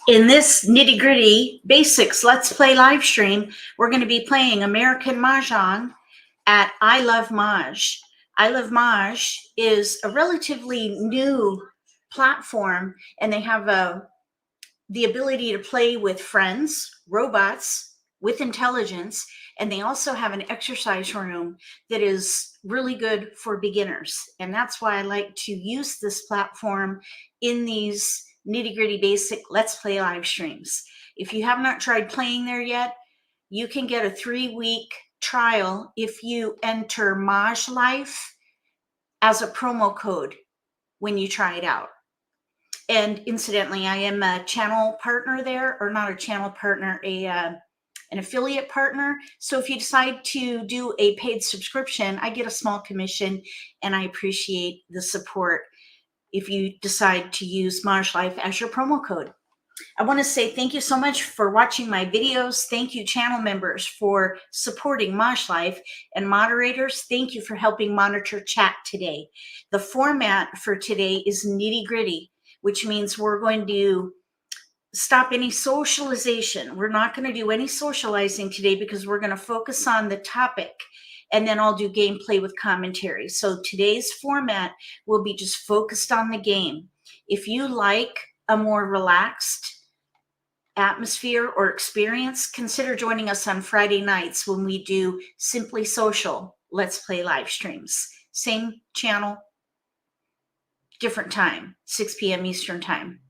In this nitty-gritty basics Let's Play live stream, we're going to be playing American Mah Jongg at I Love Mahj. I Love Mahj is a relatively new platform, and they have the ability to play with friends, robots, with intelligence, and they also have an exercise room that is really good for beginners. And that's why I like to use this platform in these nitty-gritty basic Let's Play live streams. If you have not tried playing there yet, you can get a 3-week trial if you enter MAHJLIFE as a promo code when you try it out. And incidentally, I am a channel partner there, or not a channel partner, an affiliate partner. So if you decide to do a paid subscription, I get a small commission, and I appreciate the support if you decide to use MAHJLIFE as your promo code. I want to say thank you so much for watching my videos. Thank you, channel members, for supporting MAHJLIFE, and moderators, thank you for helping monitor chat today. The format for today is nitty-gritty, which means we're going to stop any socialization. We're not going to do any socializing today because we're going to focus on the topic, and then I'll do gameplay with commentary. So today's format will be just focused on the game. If you like a more relaxed atmosphere or experience, consider joining us on Friday nights when we do Simply Social Let's Play live streams. Same channel, different time, 6 p.m. Eastern time.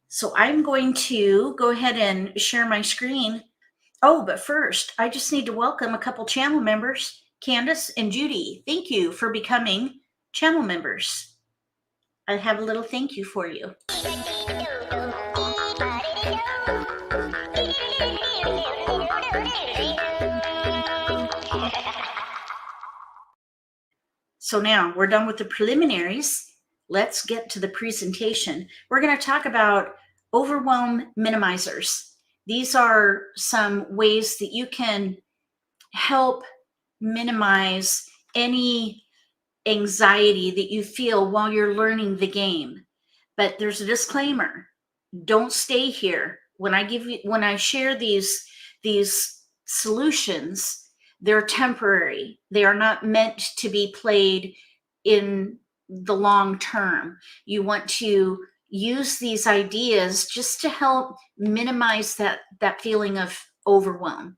So I'm going to go ahead and share my screen. Oh, but first, I just need to welcome a couple channel members, Candace and Judy. Thank you for becoming channel members. I have a little thank you for you. So now we're done with the preliminaries. Let's get to the presentation. We're going to talk about overwhelm minimizers. These are some ways that you can help minimize any anxiety that you feel while you're learning the game. But there's a disclaimer. Don't stay here. When I share these solutions, they're temporary. They are not meant to be played in the long term. You want to use these ideas just to help minimize that feeling of overwhelm.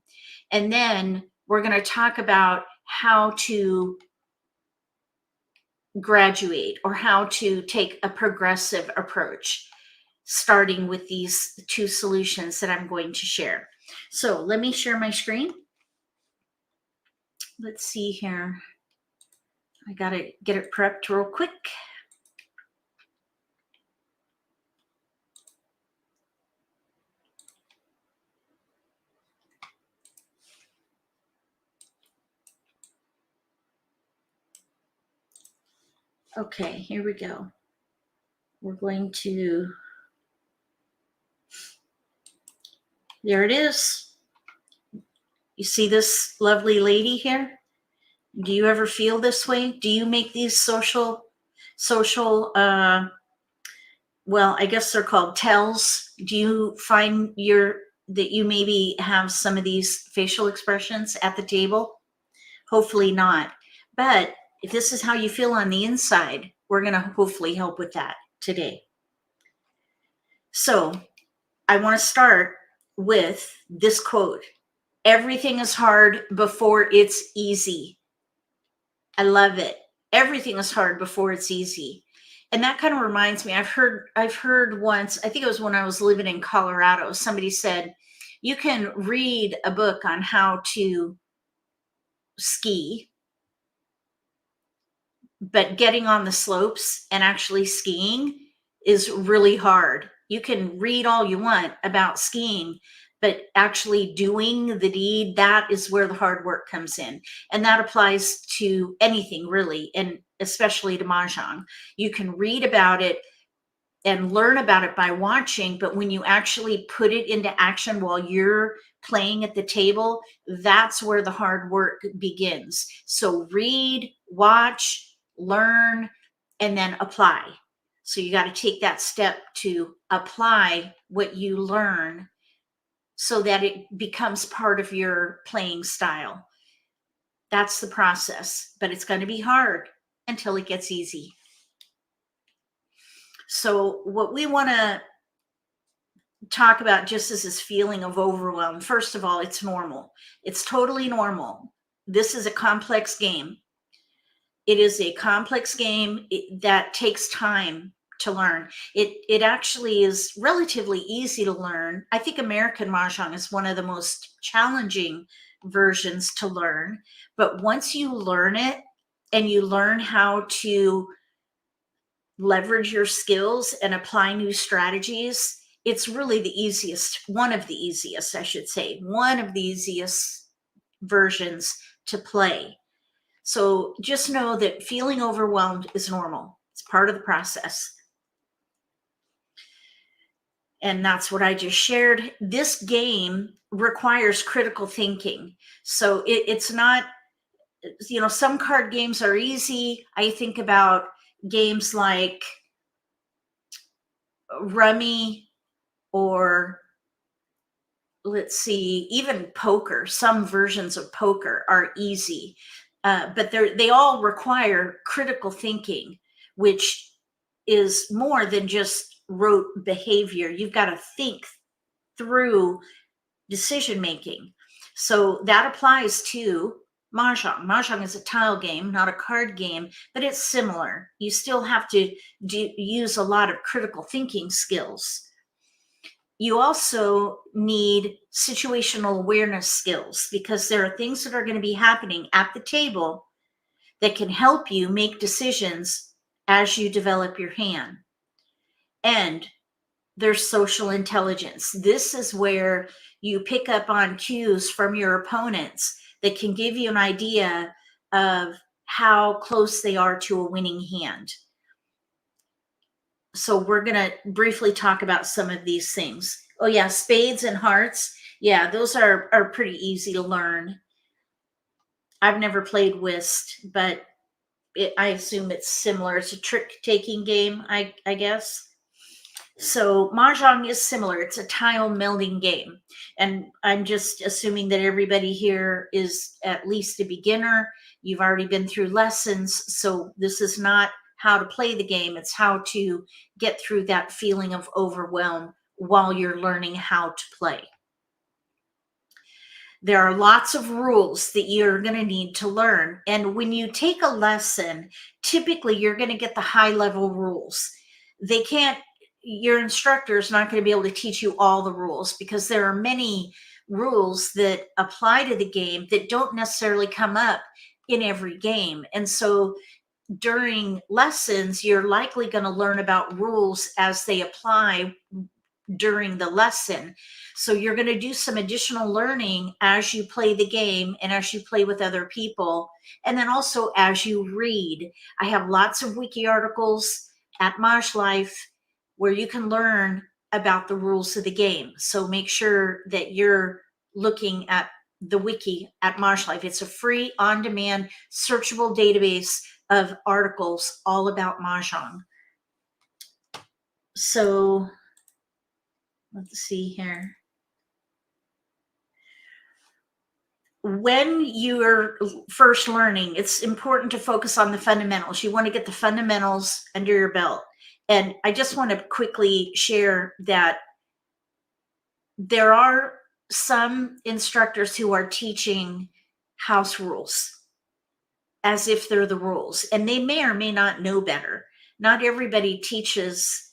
And then we're going to talk about how to graduate, or how to take a progressive approach, starting with these two solutions that I'm going to share. So let me share my screen. Let's see here. I got to get it prepped real quick. Okay, here we go. We're going to, there it is. You see this lovely lady here? Do you ever feel this way? Do you make these social, well, I guess they're called tells? Do you find that you maybe have some of these facial expressions at the table? Hopefully not. But if this is how you feel on the inside, we're going to hopefully help with that today. So I want to start with this quote. Everything is hard before it's easy. I love it. Everything is hard before it's easy. And that kind of reminds me, I've heard once, I think it was when I was living in Colorado, somebody said, you can read a book on how to ski, but getting on the slopes and actually skiing is really hard. You can read all you want about skiing, but actually doing the deed, that is where the hard work comes in. And that applies to anything really, and especially to Mahjong. You can read about it and learn about it by watching, but when you actually put it into action while you're playing at the table, that's where the hard work begins. So read, watch, learn, and then apply. So you got to take that step to apply what you learn so that it becomes part of your playing style. That's the process, but it's going to be hard until it gets easy. So what we want to talk about just is this feeling of overwhelm. First of all, it's normal. It's totally normal. This is a complex game. It is a complex game that takes time to learn. It actually is relatively easy to learn. I think American Mah Jongg is one of the most challenging versions to learn. But once you learn it and you learn how to leverage your skills and apply new strategies, it's really the easiest, one of the easiest, I should say, one of the easiest versions to play. So just know that feeling overwhelmed is normal. It's part of the process. And that's what I just shared. This game requires critical thinking. So it's not, you know, some card games are easy. I think about games like Rummy, or let's see, even poker. Some versions of poker are easy, but they all require critical thinking, which is more than just rote behavior. You've got to think through decision making. So that applies to Mahjong. Mahjong is a tile game, not a card game, but it's similar. You still have to use a lot of critical thinking skills. You also need situational awareness skills, because there are things that are going to be happening at the table that can help you make decisions as you develop your hand. And there's social intelligence. This is where you pick up on cues from your opponents that can give you an idea of how close they are to a winning hand. So we're going to briefly talk about some of these things. Oh yeah, spades and hearts. Yeah, those are pretty easy to learn. I've never played whist, but I assume it's similar. It's a trick-taking game, I guess. So Mahjong is similar. It's a tile melding game. And I'm just assuming that everybody here is at least a beginner. You've already been through lessons. So this is not how to play the game. It's how to get through that feeling of overwhelm while you're learning how to play. There are lots of rules that you're going to need to learn. And when you take a lesson, typically you're going to get the high level rules. Your instructor is not going to be able to teach you all the rules, because there are many rules that apply to the game that don't necessarily come up in every game. And so during lessons, you're likely going to learn about rules as they apply during the lesson. So you're going to do some additional learning as you play the game and as you play with other people. And then also as you read. I have lots of wiki articles at MAHJLIFE where you can learn about the rules of the game. So make sure that you're looking at the wiki at MAHJLIFE. It's a free, on-demand, searchable database of articles all about Mahjong. So let's see here. When you're first learning, it's important to focus on the fundamentals. You want to get the fundamentals under your belt. And I just want to quickly share that there are some instructors who are teaching house rules as if they're the rules, and they may or may not know better. Not everybody teaches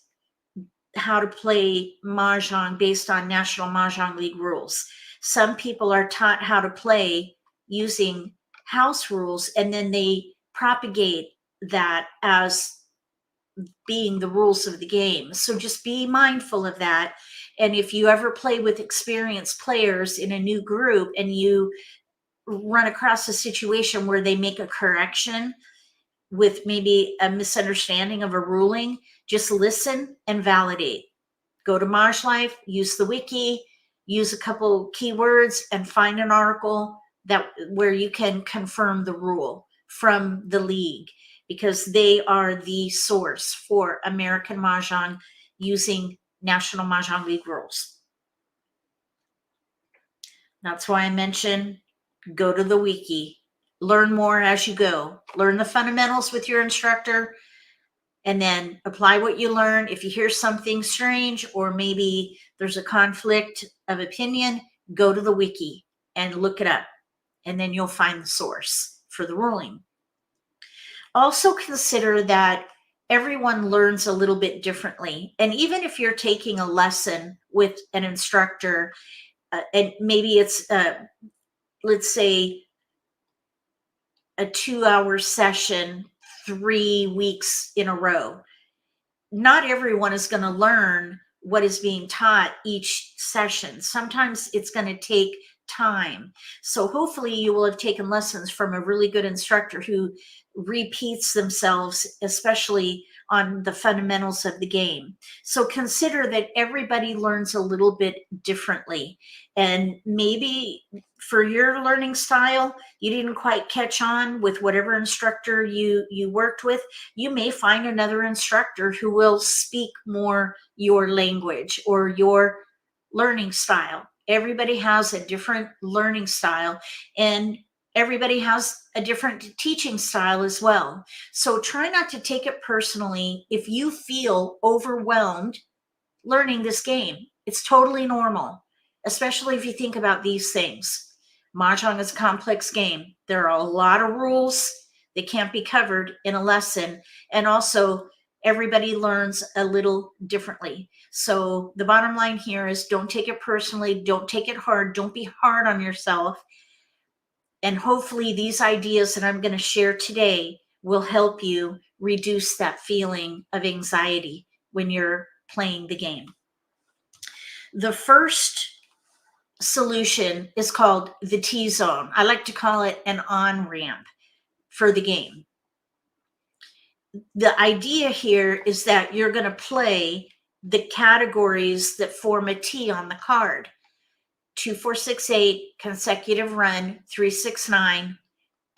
how to play Mahjong based on National Mah Jongg League rules. Some people are taught how to play using house rules, and then they propagate that as being the rules of the game. So just be mindful of that. And if you ever play with experienced players in a new group and you run across a situation where they make a correction with maybe a misunderstanding of a ruling, just listen and validate. Go to MAHJLIFE, use the wiki, use a couple keywords, and find an article where you can confirm the rule from the league. because they are the source for American Mah Jongg using National Mah Jongg League rules. That's why I mentioned go to the wiki, learn more as you go, learn the fundamentals with your instructor, and then apply what you learn. If you hear something strange or maybe there's a conflict of opinion, go to the wiki and look it up, and then you'll find the source for the ruling. Also consider that everyone learns a little bit differently. And even if you're taking a lesson with an instructor, and maybe it's, let's say, a 2-hour session, 3 weeks in a row, not everyone is going to learn what is being taught each session. Sometimes it's going to take time. So hopefully you will have taken lessons from a really good instructor who repeats themselves, especially on the fundamentals of the game. So consider that everybody learns a little bit differently. And maybe for your learning style, you didn't quite catch on with whatever instructor you worked with. You may find another instructor who will speak more your language or your learning style. Everybody has a different learning style, and everybody has a different teaching style as well. So try not to take it personally if you feel overwhelmed learning this game. It's totally normal, especially if you think about these things. Mahjong is a complex game. There are a lot of rules that can't be covered in a lesson, and also everybody learns a little differently. So the bottom line here is don't take it personally, don't take it hard, don't be hard on yourself. And hopefully these ideas that I'm going to share today will help you reduce that feeling of anxiety when you're playing the game. The first solution is called the T-zone. I like to call it an on-ramp for the game. The idea here is that you're going to play the categories that form a T on the card. 2, 4, 6, 8, consecutive run, 3, 6, 9,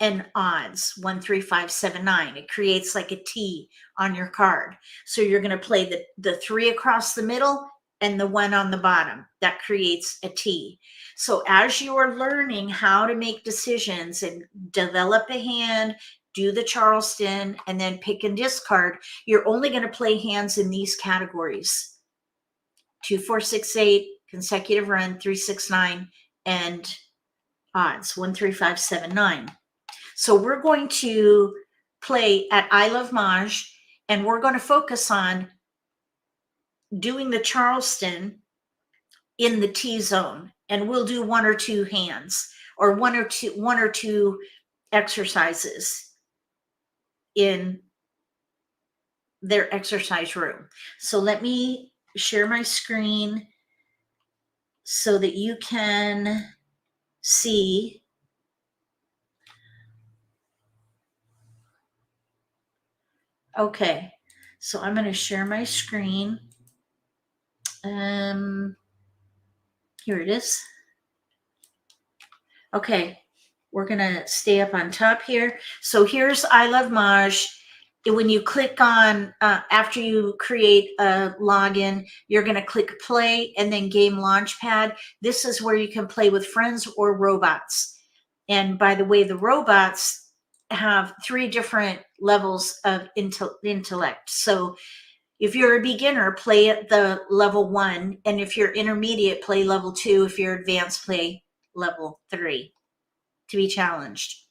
and odds, 1, 3, 5, 7, 9. It creates like a T on your card. So you're going to play the 3 across the middle and the 1 on the bottom. That creates a T. So as you are learning how to make decisions and develop a hand, do the Charleston, and then pick and discard, you're only going to play hands in these categories: 2, 4, 6, 8, consecutive run, 3, 6, 9, and odds, 1, 3, 5, 7, 9. So we're going to play at I Love Mahj, and we're going to focus on doing the Charleston in the T zone, and we'll do 1 or 2 hands, or one or two exercises in their exercise room. So let me share my screen so that you can see. Okay, so I'm going to share my screen. Here it is. Okay, we're going to stay up on top here. So here's I Love Mahj. When you click on, after you create a login, you're going to click play and then game launchpad. This is where you can play with friends or robots. And by the way, the robots have 3 different levels of intellect. So if you're a beginner, play at the level 1. And if you're intermediate, play level 2. If you're advanced, play level 3 to be challenged.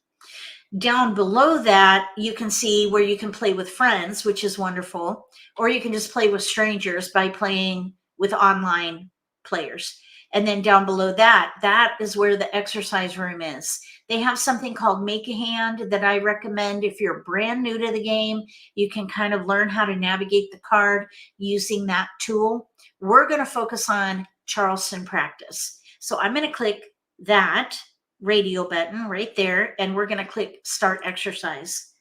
Down below that, you can see where you can play with friends, which is wonderful, or you can just play with strangers by playing with online players. And then down below that, that is where the exercise room is. They have something called Make a Hand that I recommend if you're brand new to the game. You can kind of learn how to navigate the card using that tool. We're going to focus on Charleston practice. So I'm going to click that radio button right there, and we're going to click Start Exercise.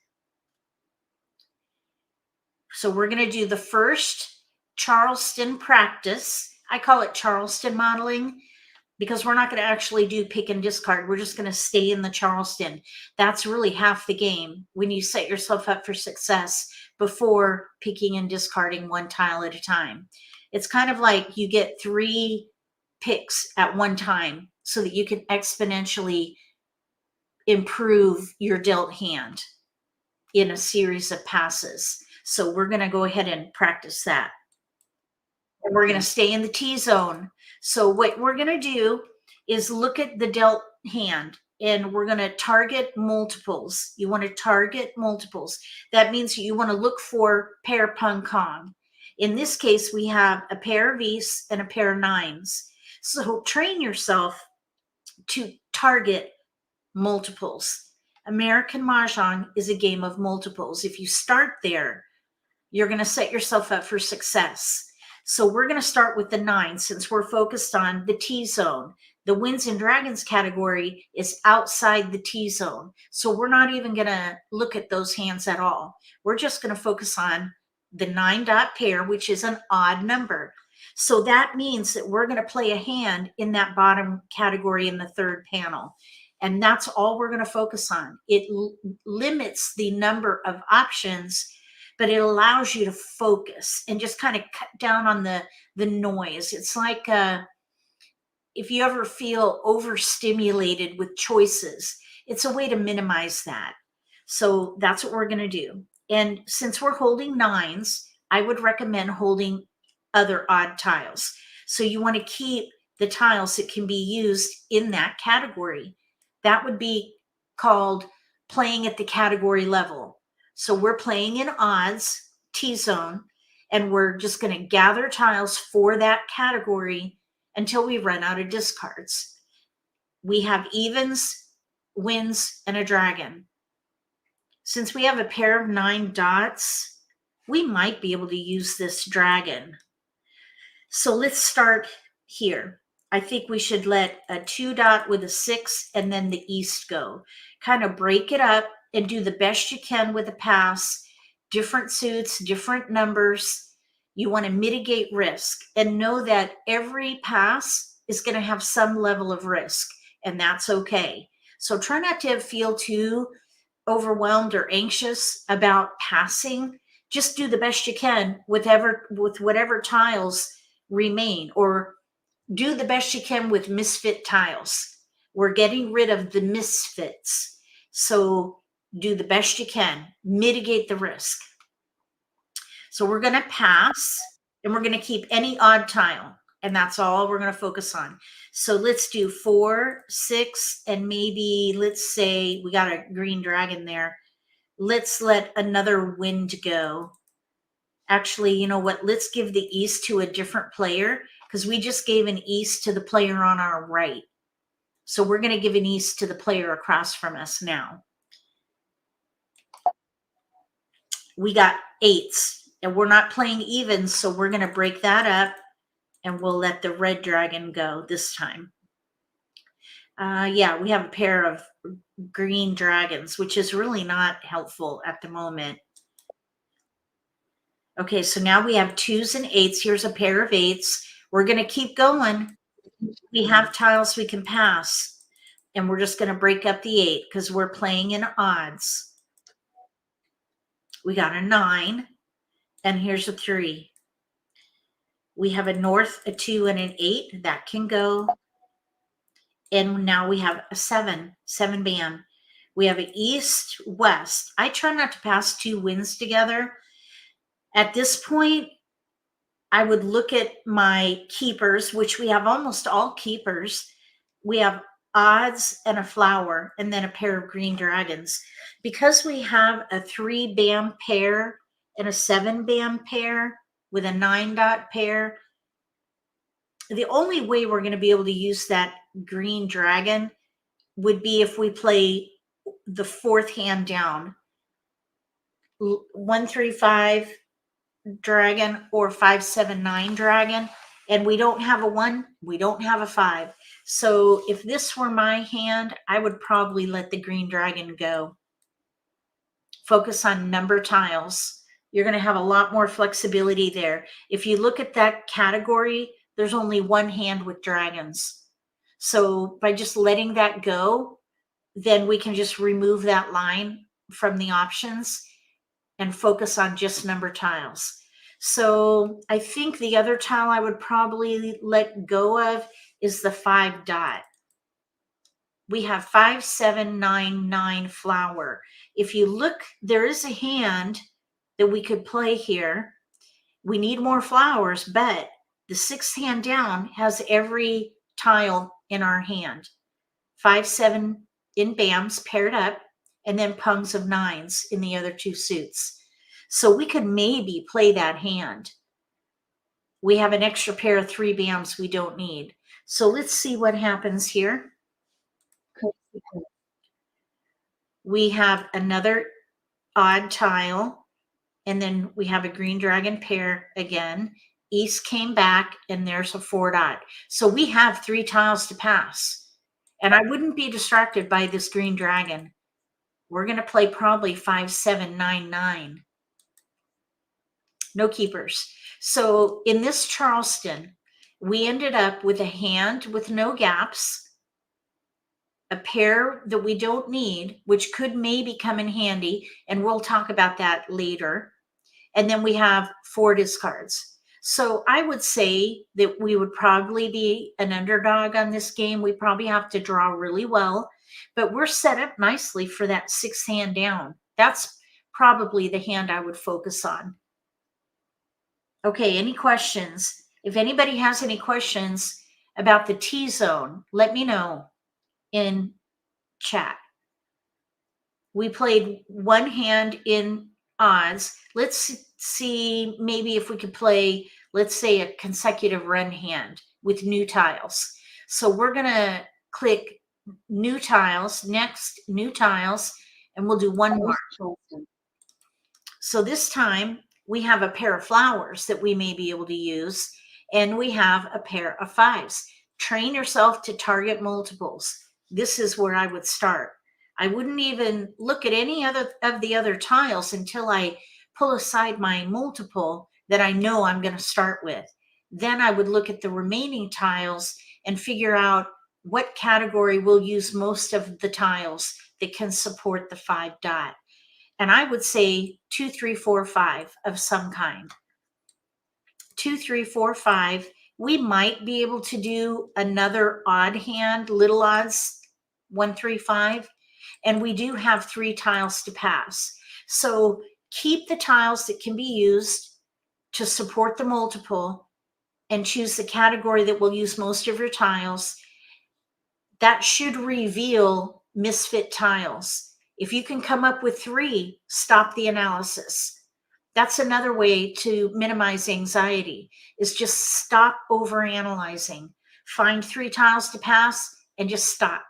So we're going to do the first Charleston practice. I call it Charleston modeling. because we're not going to actually do pick and discard. We're just going to stay in the Charleston. That's really half the game when you set yourself up for success before picking and discarding one tile at a time. It's kind of like you get 3 picks at one time so that you can exponentially improve your dealt hand in a series of passes. So we're going to go ahead and practice that. And we're going to stay in the T zone. So what we're going to do is look at the dealt hand, and we're going to target multiples. You want to target multiples. That means you want to look for pair pung kong. In this case, we have a pair of E's and a pair of 9s. So train yourself to target multiples. American Mah Jongg is a game of multiples. If you start there, you're going to set yourself up for success. So we're going to start with the 9 since we're focused on the T zone. The Winds and Dragons category is outside the T zone. So we're not even going to look at those hands at all. We're just going to focus on the 9-dot pair, which is an odd number. So that means that we're going to play a hand in that bottom category in the 3rd panel. And that's all we're going to focus on. It limits the number of options, but it allows you to focus and just kind of cut down on the noise. It's like if you ever feel overstimulated with choices, it's a way to minimize that. So that's what we're going to do. And since we're holding 9s, I would recommend holding other odd tiles. So you want to keep the tiles that can be used in that category. That would be called playing at the category level. So we're playing in odds, T-zone, and we're just going to gather tiles for that category until we run out of discards. We have evens, winds, and a dragon. Since we have a pair of 9 dots, we might be able to use this dragon. So let's start here. I think we should let a 2-dot with a 6 and then the east go. Kind of break it up and do the best you can with a pass. Different suits, different numbers. You want to mitigate risk and know that every pass is going to have some level of risk, and that's okay. So try not to feel too overwhelmed or anxious about passing. Just do the best you can with whatever tiles remain, or do the best you can with misfit tiles. We're getting rid of the misfits. So do the best you can. Mitigate the risk. So we're going to pass, and we're going to keep any odd tile. And that's all we're going to focus on. So let's do 4, 6, and maybe let's say we got a green dragon there. Let's let another wind go. Actually, you know what? Let's give the east to a different player, because we just gave an east to the player on our right. So we're going to give an east to the player across from us now. We got 8s, and we're not playing evens, so we're going to break that up, and we'll let the red dragon go this time. Yeah, we have a pair of green dragons, which is really not helpful at the moment. Okay, so now we have 2s and 8s. Here's a pair of 8s. We're going to keep going. We have tiles we can pass, and we're just going to break up the 8 because we're playing in odds. We got a 9, and here's a 3. We have a north, a 2, and an 8. That can go. And now we have a 7 band. We have an east, west. I try not to pass 2 winds together. At this point, I would look at my keepers, which we have almost all keepers. We have odds and a flower, and then a pair of green dragons. Because we have a 3-band pair and a 7-band pair with a 9-dot pair, the only way we're going to be able to use that green dragon would be if we play the 4th hand down. 1, 3, 5 dragon or 5, 7, 9 dragon, and we don't have a 1, we don't have a 5. So if this were my hand, I would probably let the green dragon go. Focus on number tiles. You're going to have a lot more flexibility there. If you look at that category, there's only 1 hand with dragons. So by just letting that go, then we can just remove that line from the options and focus on just number tiles. So I think the other tile I would probably let go of is the 5 dot. We have 5799 flower. If you look, there is a hand that we could play here. We need more flowers, but the 6th hand down has every tile in our hand. 5, 7 in BAMs paired up, and then pungs of 9s in the other 2 suits. So we could maybe play that hand. We have an extra pair of 3 BAMs we don't need. So let's see what happens here. We have another odd tile, and then we have a green dragon pair again. East came back, and there's a 4 dot. So we have 3 tiles to pass. And I wouldn't be distracted by this green dragon. We're going to play probably 5799. No keepers. So in this Charleston, we ended up with a hand with no gaps, a pair that we don't need, which could maybe come in handy, and we'll talk about that later. And then we have 4 discards. So I would say that we would probably be an underdog on this game. We probably have to draw really well, but we're set up nicely for that 6th hand down. That's probably the hand I would focus on. Okay, any questions? If anybody has any questions about the T-zone, let me know in chat. We played 1 hand in odds. Let's see maybe if we could play, let's say, a consecutive run hand with new tiles. So we're going to click new tiles, next new tiles, and we'll do 1 more. So this time we have a pair of flowers that we may be able to use, and we have a pair of 5s. Train yourself to target multiples. This is where I would start. I wouldn't even look at any other of the other tiles until I pull aside my multiple that I know I'm going to start with. Then I would look at the remaining tiles and figure out what category will use most of the tiles that can support the 5 dot. And I would say 2, 3, 4, 5 of some kind. 2, 3, 4, 5. We might be able to do another odd hand, little odds, 1, 3, 5. And we do have 3 tiles to pass. So keep the tiles that can be used to support the multiple and choose the category that will use most of your tiles. That should reveal misfit tiles. If you can come up with 3, stop the analysis. That's another way to minimize anxiety, is just stop overanalyzing. Find 3 tiles to pass and just stop.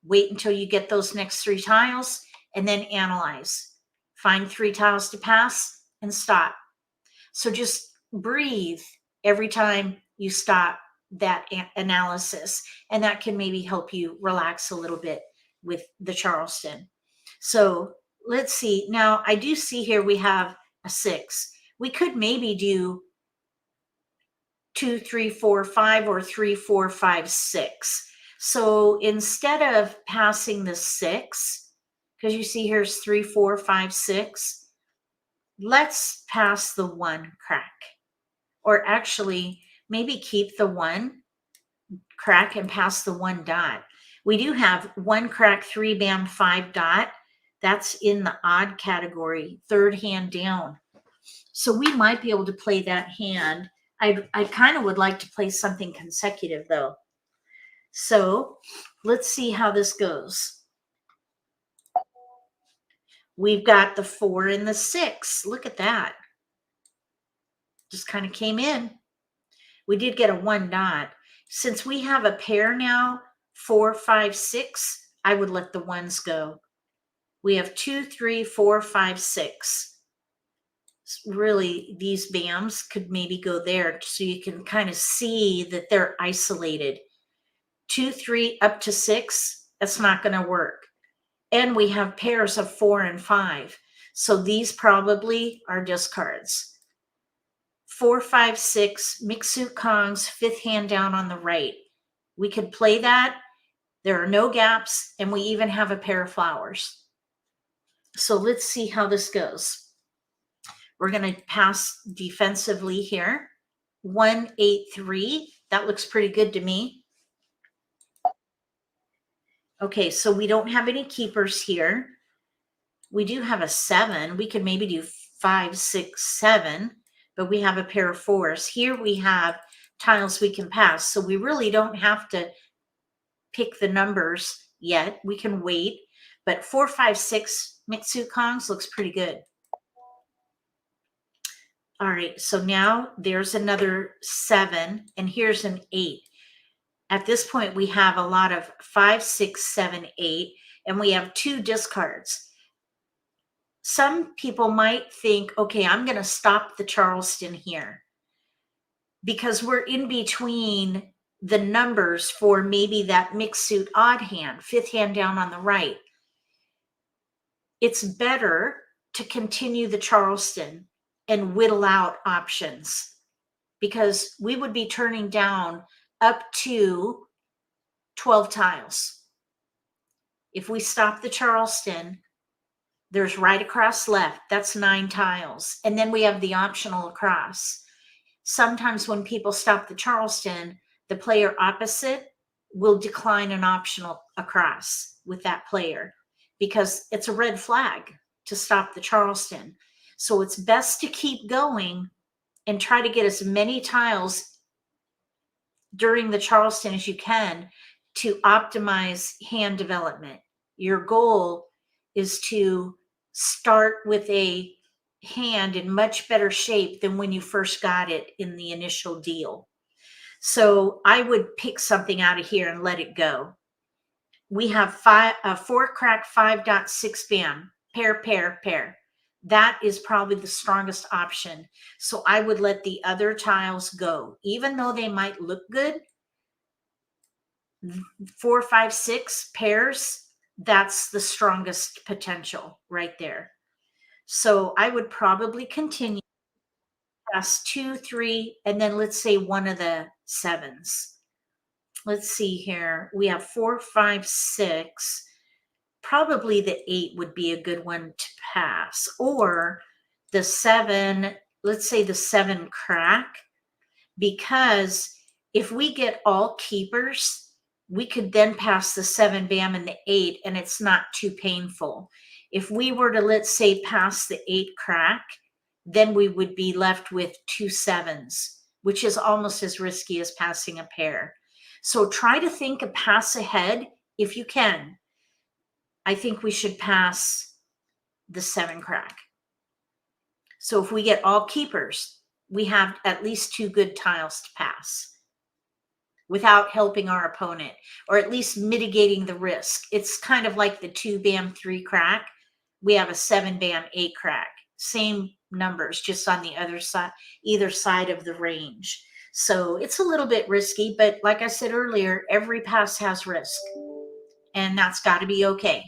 Wait until you get those next 3 tiles and then analyze. Find 3 tiles to pass and stop. So just breathe every time you stop that analysis, and that can maybe help you relax a little bit with the Charleston. So let's see. Now I do see here we have a 6. We could maybe do 2, 3, 4, 5 or 3, 4, 5, 6. So instead of passing the 6, because you see here's 3, 4, 5, 6, let's pass the 1 crack. Or actually, maybe keep the 1 crack and pass the 1 dot. We do have 1 crack, 3 bam, 5 dot. That's in the odd category, 3rd hand down. So we might be able to play that hand. I kind of would like to play something consecutive though. So let's see how this goes. We've got the 4 and the 6. Look at that. Just kind of came in. We did get a 1 dot. Since we have a pair now, 4, 5, 6, I would let the 1s go. We have 2, 3, 4, 5, 6. Really, these BAMs could maybe go there so you can kind of see that they're isolated. 2, 3 up to 6, that's not going to work. And we have pairs of 4 and 5. So these probably are discards. 4, 5, 6, Mixu Kong's 5th hand down on the right. We could play that. There are no gaps, and we even have a pair of flowers. So let's see how this goes. We're going to pass defensively here. 1, 8, 3. That looks pretty good to me. Okay, so we don't have any keepers here. We do have a 7. We could maybe do 5, 6, 7, but we have a pair of 4s. Here we have tiles we can pass, so we really don't have to pick the numbers yet. We can wait, but 4, 5, 6 Mitsu Kongs looks pretty good. All right, so now there's another 7, and here's an 8. At this point, we have a lot of 5, 6, 7, 8, and we have 2 discards. Some people might think, okay, I'm going to stop the Charleston here because we're in between the numbers for maybe that mixed suit odd hand, 5th hand down on the right. It's better to continue the Charleston and whittle out options, because we would be turning down up to 12 tiles. If we stop the Charleston, there's right across left, that's 9 tiles. And then we have the optional across. Sometimes when people stop the Charleston, the player opposite will decline an optional across with that player, because it's a red flag to stop the Charleston. So it's best to keep going and try to get as many tiles during the Charleston as you can to optimize hand development. Your goal is to start with a hand in much better shape than when you first got it in the initial deal. So I would pick something out of here and let it go. We have 4 crack 5.6 bam, pair, pair, pair. That is probably the strongest option. So I would let the other tiles go, even though they might look good. 4, 5, 6 pairs, that's the strongest potential right there. So I would probably continue past 2, 3, and then let's say one of the 7s. Let's see here. We have 4, 5, 6. Probably the 8 would be a good one to pass, or the 7. Let's say the 7 crack, because if we get all keepers, we could then pass the 7 bam and the 8, and it's not too painful. If we were to, let's say, pass the 8 crack, then we would be left with 2 7s, which is almost as risky as passing a pair. So try to think a pass ahead if you can. I think we should pass the 7 crack. So if we get all keepers, we have at least 2 good tiles to pass without helping our opponent, or at least mitigating the risk. It's kind of like the 2 bam 3 crack. We have a 7 bam 8 crack. Same numbers, just on the other side, either side of the range. So it's a little bit risky, but like I said earlier, every pass has risk, and that's got to be okay.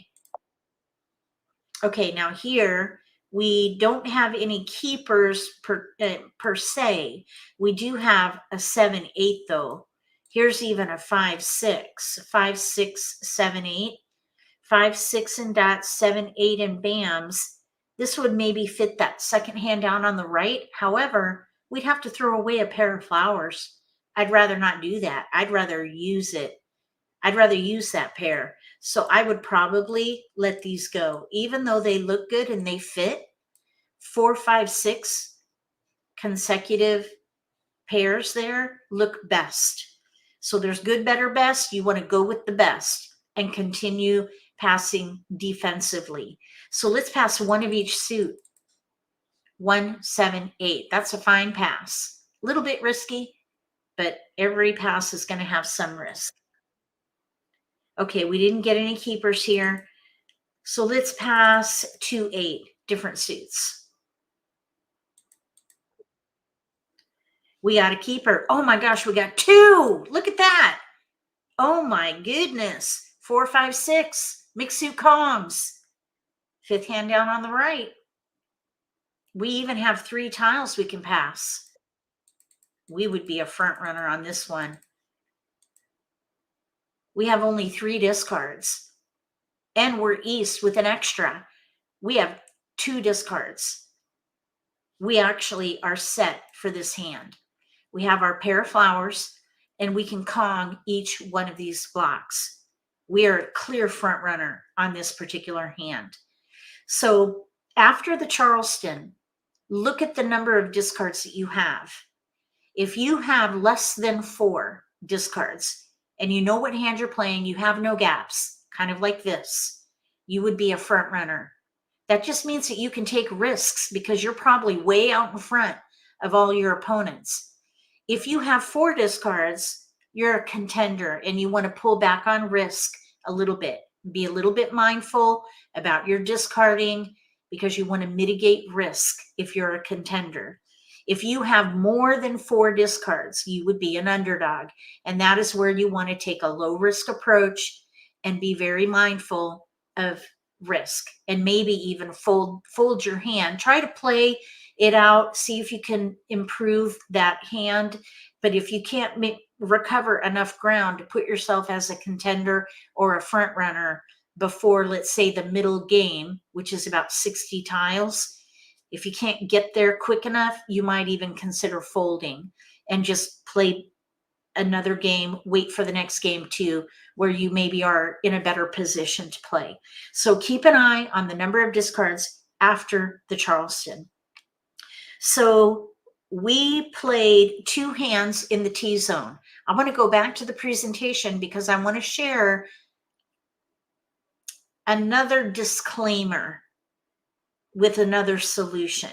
Okay, now here we don't have any keepers per se. We do have a 7 8 though. Here's even a 5 6, 5 6 7 8, 5 6 and dots, 7 8 and bams. This would maybe fit that second hand down on the right. However, we'd have to throw away a pair of flowers. I'd rather not do that. I'd rather use it. I'd rather use that pair. So I would probably let these go, even though they look good and they fit. 4 5 6 consecutive pairs there look best. So there's good, better, best. You want to go with the best and continue passing defensively. So let's pass one of each suit. 1 7 8. That's a fine pass. A little bit risky, but every pass is going to have some risk. Okay, we didn't get any keepers here. So let's pass 2 8 different suits. We got a keeper. Oh my gosh, we got 2. Look at that. Oh my goodness. 4 5 6 mixed suit Kongs. 5th hand down on the right. We even have 3 tiles we can pass. We would be a front runner on this one. We have only 3 discards. And we're East with an extra. We have 2 discards. We actually are set for this hand. We have our pair of flowers, and we can Kong each one of these blocks. We are a clear front runner on this particular hand. So after the Charleston, look at the number of discards that you have. If you have less than 4 discards and you know what hand you're playing, you have no gaps, kind of like this, you would be a front runner. That just means that you can take risks because you're probably way out in front of all your opponents. If you have 4 discards, you're a contender and you want to pull back on risk a little bit. Be a little bit mindful about your discarding because you want to mitigate risk if you're a contender. If you have more than 4 discards, you would be an underdog. And that is where you want to take a low risk approach and be very mindful of risk, and maybe even fold your hand. Try to play it out, see if you can improve that hand. But if you can't recover enough ground to put yourself as a contender or a front runner before, let's say, the middle game, which is about 60 tiles, if you can't get there quick enough, you might even consider folding and just play another game, wait for the next game too, where you maybe are in a better position to play. So keep an eye on the number of discards after the Charleston. So we played 2 hands in the T-zone. I want to go back to the presentation because I want to share another disclaimer with another solution.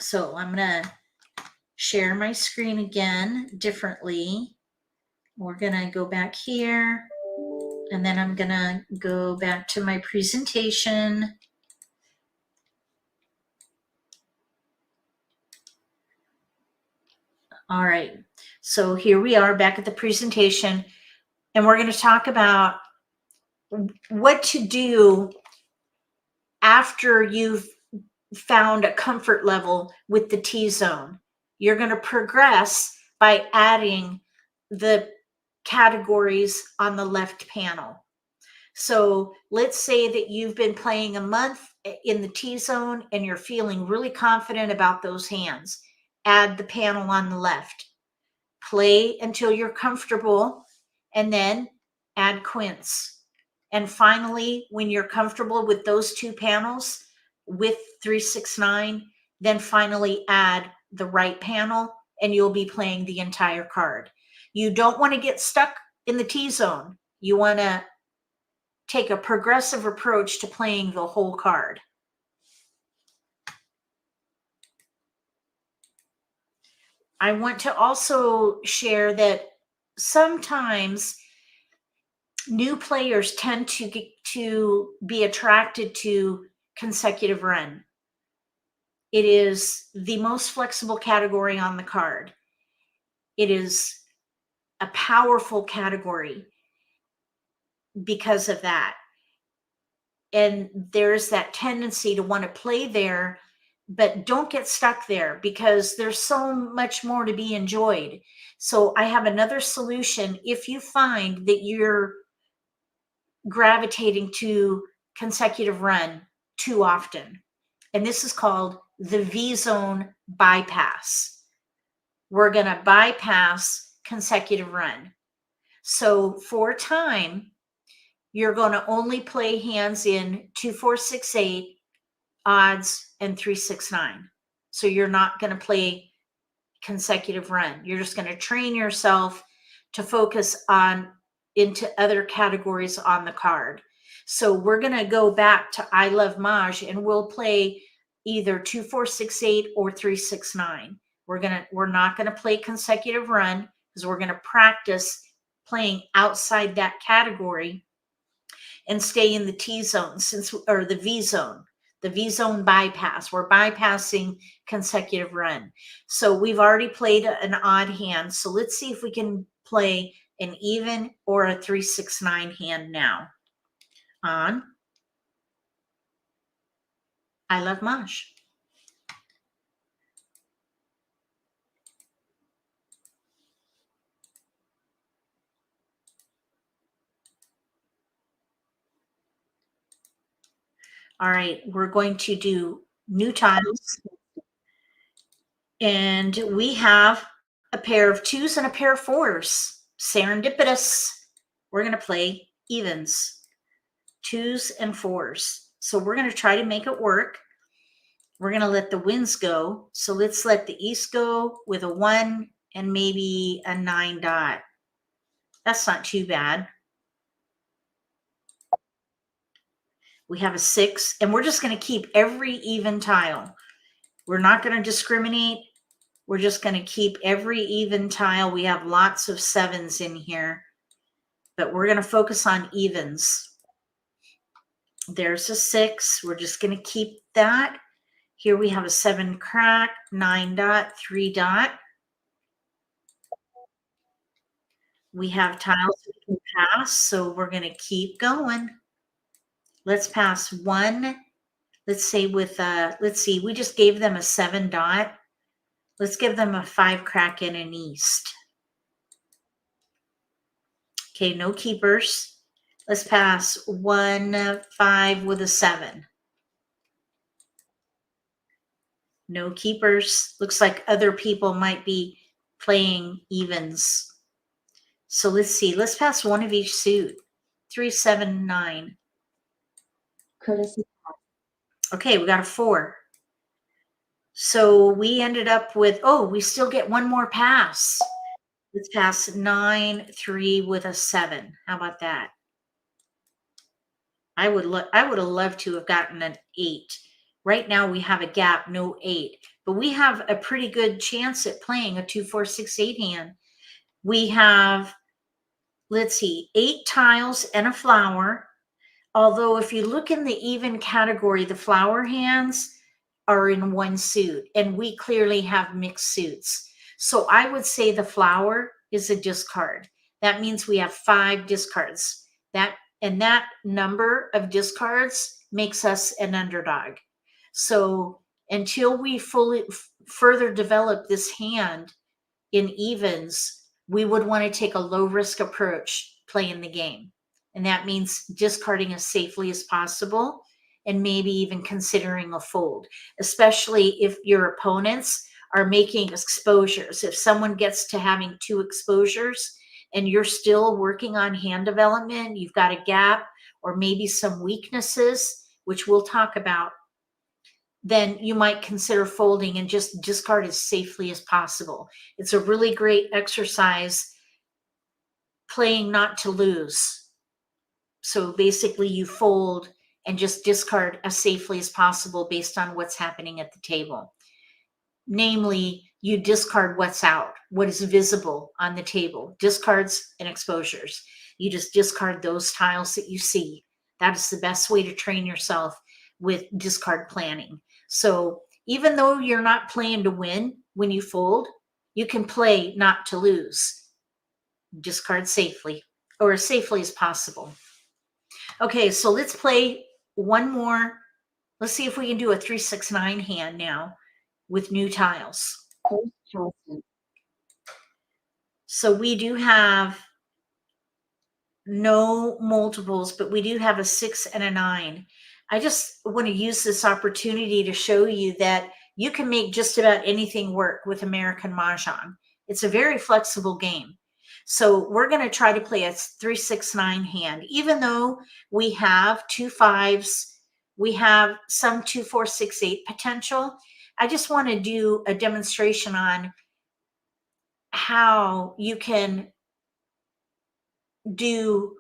So I'm going to share my screen again differently. We're going to go back here, and then I'm going to go back to my presentation. All right, so here we are back at the presentation, and we're going to talk about what to do after you've found a comfort level with the T-zone. You're going to progress by adding the categories on the left panel. So let's say that you've been playing a month in the T-zone and you're feeling really confident about those hands. Add the panel on the left. Play until you're comfortable, and then add quints. And finally, when you're comfortable with those 2 panels with 369, then finally add the right panel, and you'll be playing the entire card. You don't want to get stuck in the T-zone. You want to take a progressive approach to playing the whole card. I want to also share that sometimes new players tend to be attracted to consecutive run. It is the most flexible category on the card. It is a powerful category because of that. And there's that tendency to want to play there, but don't get stuck there because there's so much more to be enjoyed. So I have another solution. If you find that you're gravitating to consecutive run too often, and this is called the V-zone bypass. We're going to bypass consecutive run. So for time, you're going to only play hands in 2, 4, 6, 8, odds, and 3, 6, 9. So you're not going to play consecutive run. You're just going to train yourself to focus on into other categories on the card. So we're going to go back to I Love Mahj, and we'll play either 2, 4, 6, 8 or 3, 6, 9. We're not going to play consecutive run because we're going to practice playing outside that category and stay in the T-zone or the V-zone. The V-zone bypass. We're bypassing consecutive run. So we've already played an odd hand. So let's see if we can play an even or a 3, 6, 9 hand now. On I Love Mahj. All right, we're going to do new tiles. And we have a pair of 2s and a pair of 4s. Serendipitous. We're going to play evens, 2s and 4s. So we're going to try to make it work. We're going to let the winds go. So let's let the east go with a 1 and maybe a 9 dot. That's not too bad. We have a 6, and we're just going to keep every even tile. We're not going to discriminate. We're just going to keep every even tile. We have lots of 7s in here, but we're going to focus on evens. There's a 6. We're just going to keep that. Here we have a 7 crack, 9 dot, 3 dot. We have tiles we can pass, so we're going to keep going. Let's pass 1. Let's say with, let's see, we just gave them a 7 dot. Let's give them a 5 crack and an east. Okay, no keepers. Let's pass 1, 5 with a 7. No keepers. Looks like other people might be playing evens. So let's see. Let's pass 1 of each suit. 3, 7, 9. Courtesy. Okay, we got a 4. So we ended up with, oh, we still get 1 more pass. Let's pass 9, 3 with a 7. How about that? I would have loved to have gotten an 8. Right now we have a gap, no 8. But we have a pretty good chance at playing a 2, 4, 6, 8 hand. We have, let's see, 8 tiles and a flower. Although if you look in the even category, the flower hands are in 1 suit, and we clearly have mixed suits. So I would say the flower is a discard. That means we have 5 discards. And that number of discards makes us an underdog. So until we further develop this hand in evens, we would want to take a low risk approach playing the game. And that means discarding as safely as possible and maybe even considering a fold, especially if your opponents are making exposures. If someone gets to having 2 exposures and you're still working on hand development, you've got a gap or maybe some weaknesses, which we'll talk about, then you might consider folding and just discard as safely as possible. It's a really great exercise playing not to lose. So basically you fold and just discard as safely as possible based on what's happening at the table. Namely, you discard what's out, what is visible on the table, discards and exposures. You just discard those tiles that you see. That is the best way to train yourself with discard planning. So even though you're not playing to win when you fold, you can play not to lose. Discard safely, or as safely as possible. Okay, so let's play one more. Let's see if we can do a 3, 6, 9 hand now with new tiles. So we do have no multiples, but we do have a 6 and a 9. I just want to use this opportunity to show you that you can make just about anything work with American Mah Jongg. It's a very flexible game. So we're going to try to play a 3, 6, 9 hand. Even though we have 2 5s, we have some 2, 4, 6, 8 potential. I just want to do a demonstration on how you can do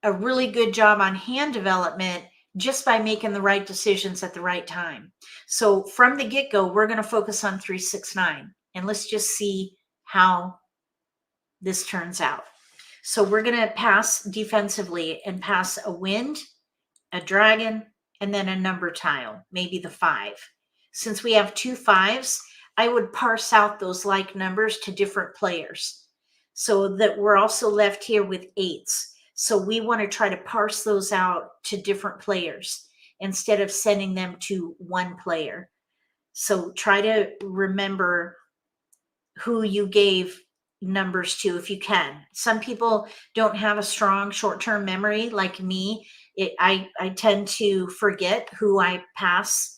a really good job on hand development just by making the right decisions at the right time. So from the get-go, we're going to focus on 3, 6, 9, and let's just see how this turns out. So we're going to pass defensively and pass a wind, a dragon, and then a number tile, maybe the 5. Since we have 2 5s, I would parse out those like numbers to different players so that we're also left here with 8s. So we want to try to parse those out to different players instead of sending them to one player. So try to remember who you gave numbers to if you can. Some people don't have a strong short-term memory like me. I tend to forget who I pass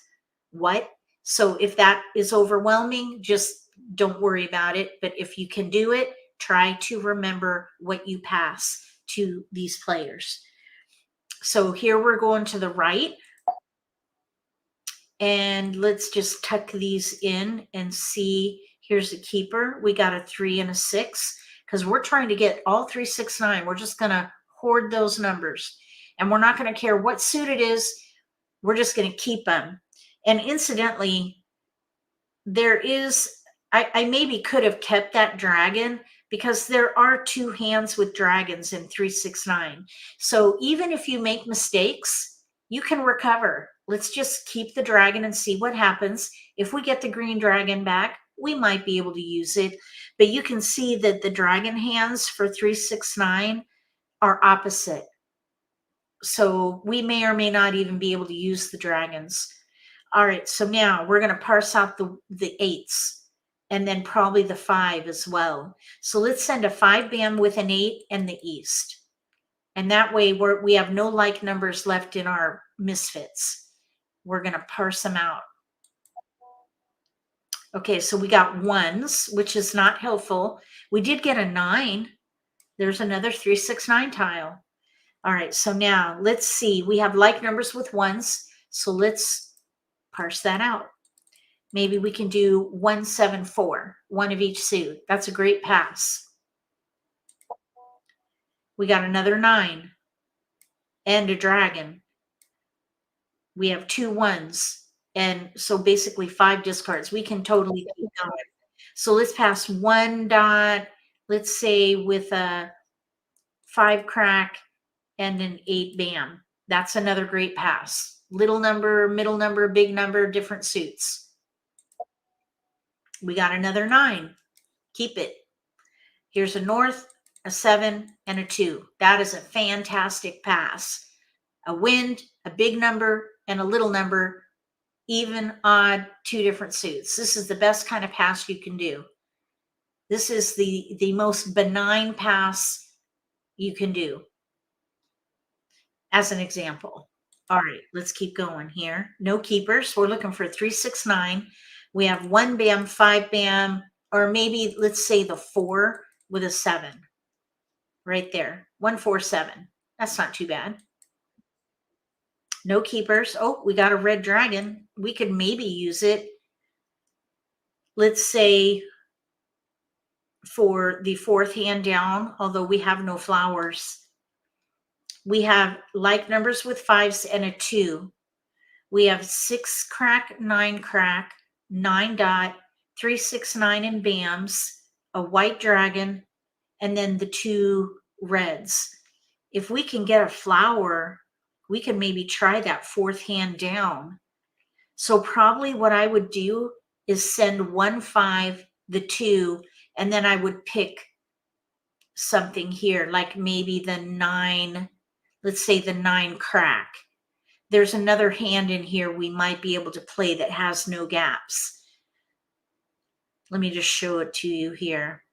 what. So if that is overwhelming, just don't worry about it. But if you can do it, try to remember what you pass to these players. So here we're going to the right. And let's just tuck these in and see. Here's a keeper. We got a 3 and a 6 because we're trying to get all 3, 6, 9. We're just going to hoard those numbers. And we're not going to care what suit it is. We're just going to keep them. And incidentally, there is, I maybe could have kept that dragon because there are 2 hands with dragons in 3, 6, 9. So even if you make mistakes, you can recover. Let's just keep the dragon and see what happens. If we get the green dragon back, we might be able to use it. But you can see that the dragon hands for 3, 6, 9 are opposite. So we may or may not even be able to use the dragons. All right, so now we're going to parse out the 8s and then probably the 5 as well. So let's send a 5 bam with an 8 and the east. And that way we have no like numbers left in our misfits. We're going to parse them out. Okay, so we got 1s, which is not helpful. We did get a 9. There's another 3, 6, 9 tile. All right, so now let's see. We have like numbers with 1s. So let's parse that out. Maybe we can do 1, 7, 4, one of each suit. That's a great pass. We got another 9 and a dragon. We have 2 1s. And so basically 5 discards. We can totally keep going. So let's pass 1 dot, let's say with a 5 crack and an 8 bam. That's another great pass. Little number, middle number, big number, different suits. We got another 9. Keep it. Here's a north, a 7, and a 2. That is a fantastic pass. A wind, a big number, and a little number, even, odd, 2 different suits. This is the best kind of pass you can do. This is the most benign pass you can do, as an example. All right, let's keep going here. No keepers. We're looking for 3, 6, 9. We have 1 bam, 5 bam, or maybe let's say the 4 with a 7. Right there. 1, 4, 7. That's not too bad. No keepers. Oh, we got a red dragon. We could maybe use it. Let's say for the 4th hand down, although we have no flowers. We have like numbers with 5s and a 2. We have 6 crack, 9 crack, 9 dot, 3, 6, 9 in bams, a white dragon, and then the 2 reds. If we can get a flower, we can maybe try that 4th hand down. So probably what I would do is send 1, 5, the 2, and then I would pick something here, like maybe the 9, let's say the 9 crack. There's another hand in here we might be able to play that has no gaps. Let me just show it to you here.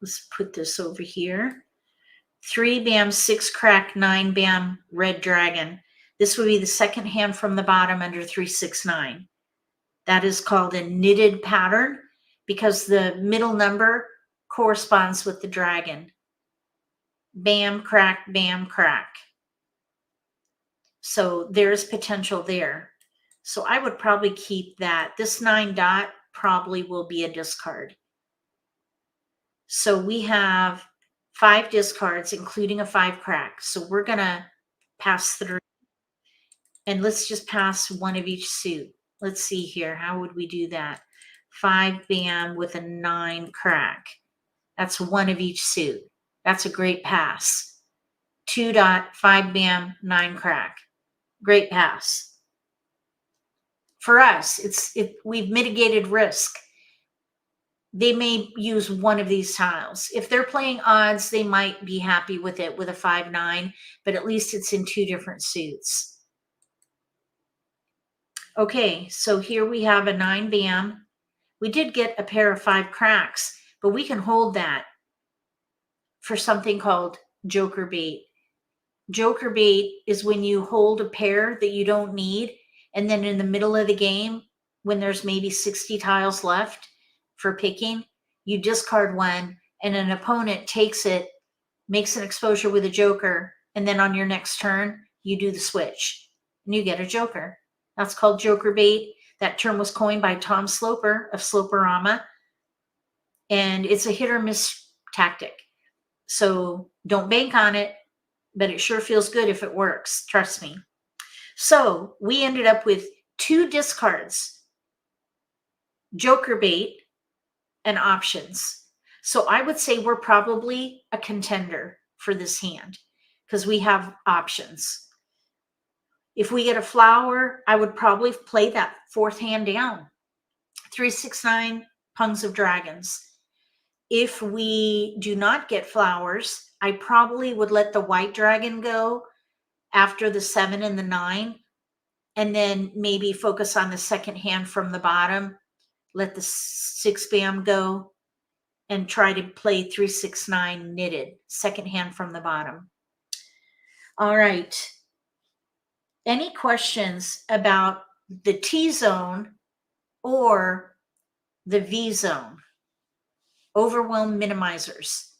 Let's put this over here. 3 bam, 6 crack, 9 bam, red dragon. This would be the 2nd hand from the bottom under 3, 6, 9. That is called a knitted pattern because the middle number corresponds with the dragon. Bam, crack, bam, crack. So there's potential there. So I would probably keep that. This 9 dot probably will be a discard. So we have 5 discards, including a 5 crack. So we're going to pass through. And let's just pass one of each suit. Let's see here. How would we do that? 5 bam with a 9 crack. That's one of each suit. That's a great pass. 2 dot, 5 bam, 9 crack. Great pass. For us, we've mitigated risk. They may use one of these tiles. If they're playing odds, they might be happy with it with a 5, 9, but at least it's in 2 different suits. Okay, so here we have a 9 bam. We did get a pair of 5 cracks, but we can hold that. for something called joker bait. Joker bait is when you hold a pair that you don't need, and then in the middle of the game, when there's maybe 60 tiles left for picking, you discard one and an opponent takes it, makes an exposure with a joker, and then on your next turn, you do the switch and you get a joker. That's called joker bait. That term was coined by Tom Sloper of Sloperama, and it's a hit or miss tactic. So don't bank on it, but it sure feels good if it works. Trust me. So we ended up with 2 discards, joker bait, and options. So I would say we're probably a contender for this hand because we have options. If we get a flower, I would probably play that 4th hand down. 3, 6, 9, pungs of dragons. If we do not get flowers, I probably would let the white dragon go after the 7 and the 9, and then maybe focus on the second hand from the bottom, let the 6 bam go, and try to play 3, 6, 9 knitted, second hand from the bottom. All right. Any questions about the T zone or the V zone? Overwhelm minimizers.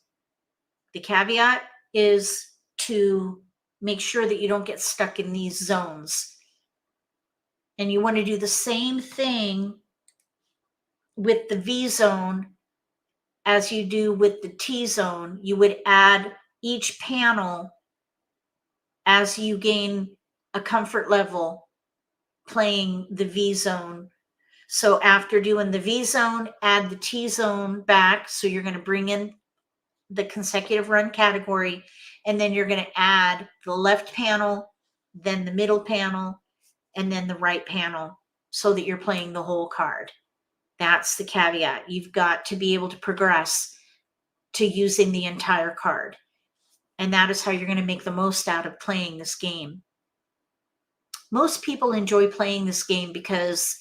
The caveat is to make sure that you don't get stuck in these zones. And you want to do the same thing with the V zone as you do with the T zone. You would add each panel as you gain a comfort level playing the V zone. So after doing the V zone, add the T zone back. So you're going to bring in the consecutive run category, and then you're going to add the left panel, then the middle panel, and then the right panel, so that you're playing the whole card. That's the caveat. You've got to be able to progress to using the entire card. And that is how you're going to make the most out of playing this game. Most people enjoy playing this game because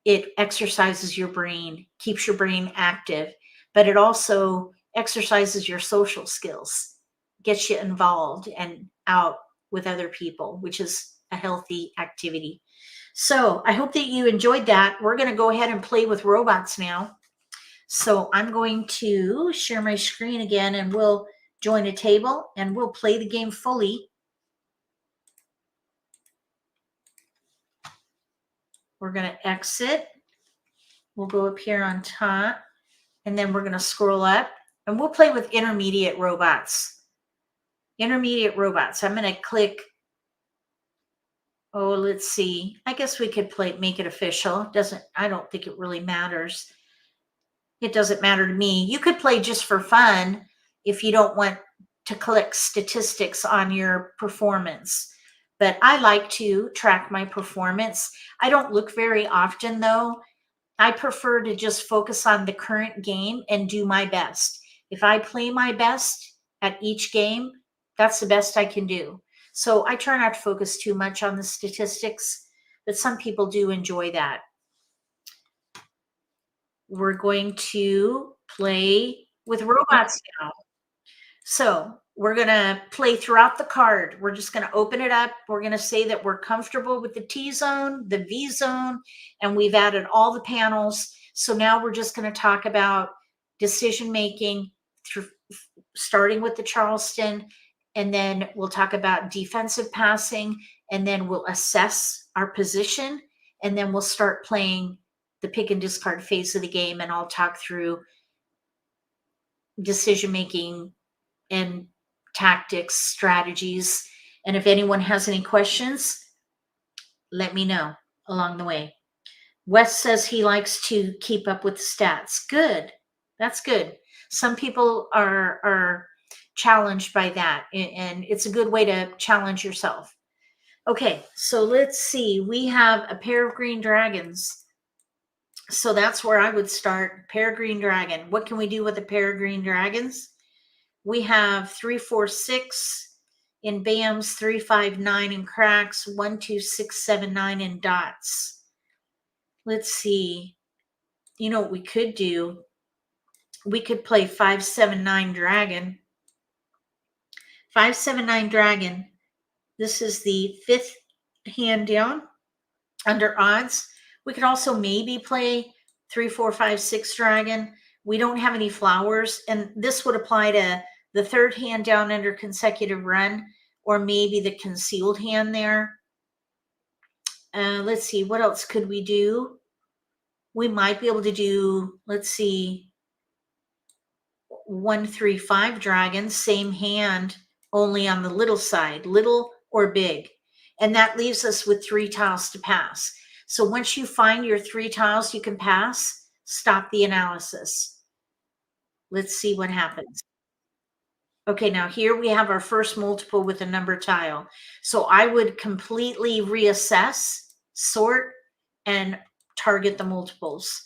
it exercises your brain, keeps your brain active, but it also exercises your social skills, gets you involved and out with other people, which is a healthy activity. So I hope that you enjoyed that. We're going to go ahead and play with robots now. So I'm going to share my screen again, and we'll join a table and we'll play the game fully. We're going to exit. We'll go up here on top, and then we're going to scroll up, and we'll play with intermediate robots. Intermediate robots. I'm going to click. Oh, let's see. I guess we could make it official. I don't think it really matters. It doesn't matter to me. You could play just for fun if you don't want to collect statistics on your performance. But I like to track my performance. I don't look very often, though. I prefer to just focus on the current game and do my best. If I play my best at each game, that's the best I can do. So I try not to focus too much on the statistics, but some people do enjoy that. We're going to play with robots now. So we're going to play throughout the card. We're just going to open it up. We're going to say that we're comfortable with the T zone, the V zone, and we've added all the panels. So now we're just going to talk about decision making, starting with the Charleston, and then we'll talk about defensive passing, and then we'll assess our position, and then we'll start playing the pick and discard phase of the game, and I'll talk through decision making and tactics, strategies. And if anyone has any questions, let me know along the way. Wes says he likes to keep up with the stats. Good. That's good. Some people are challenged by that, and it's a good way to challenge yourself. Okay, so let's see. We have a pair of green dragons. So that's where I would start. Pair of green dragon. What can we do with a pair of green dragons? We have 3, 4, 6 in bams, 3, 5, 9 in cracks, 1, 2, 6, 7, 9 in dots. Let's see. You know what we could do? We could play 5, 7, 9 dragon. 579 dragon. This is the 5th hand down under odds. We could also maybe play 3, 4, 5, 6 dragon. We don't have any flowers, and this would apply to the 3rd hand down under consecutive run, or maybe the concealed hand there. Let's see, what else could we do? We might be able to do, let's see, 1, 3, 5 dragon, same hand, only on the little side, little or big. And that leaves us with 3 tiles to pass. So once you find your 3 tiles you can pass, stop the analysis. Let's see what happens. Okay, now here we have our first multiple with a number tile. So I would completely reassess, sort, and target the multiples.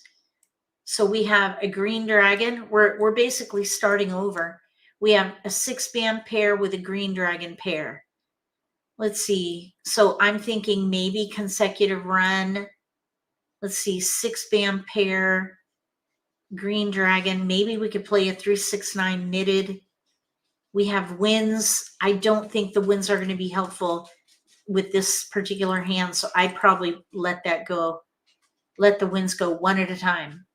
So we have a green dragon. We're basically starting over. We have a 6-band pair with a green dragon pair. Let's see. So I'm thinking maybe consecutive run. Let's see, 6-band pair, green dragon. Maybe we could play a 3, 6, 9 knitted. We have wins. I don't think the wins are going to be helpful with this particular hand, so I'd probably let that go. Let the wins go one at a time.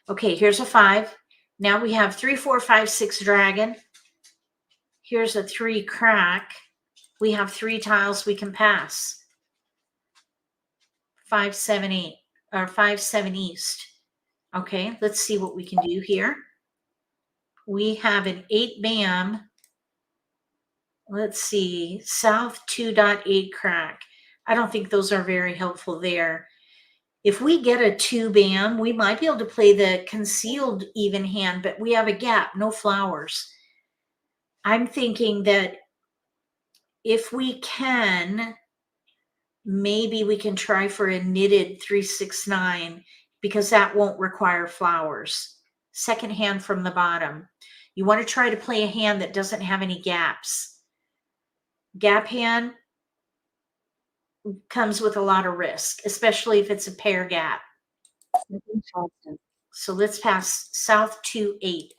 Okay, here's a 5. Now we have 3, 4, 5, 6 dragon. Here's a 3 crack. We have 3 tiles we can pass. 5, 7, 8, or 5, 7 east. Okay, let's see what we can do here. We have an 8 bam. Let's see, south 2.8 crack. I don't think those are very helpful there. If we get a 2 bam, we might be able to play the concealed even hand, but we have a gap, no flowers. I'm thinking that if we can, maybe we can try for a knitted 3, 6, 9, because that won't require flowers. Second hand from the bottom. You want to try to play a hand that doesn't have any gaps. Gap hand comes with a lot of risk, especially if it's a pair gap. So let's pass south 2.8.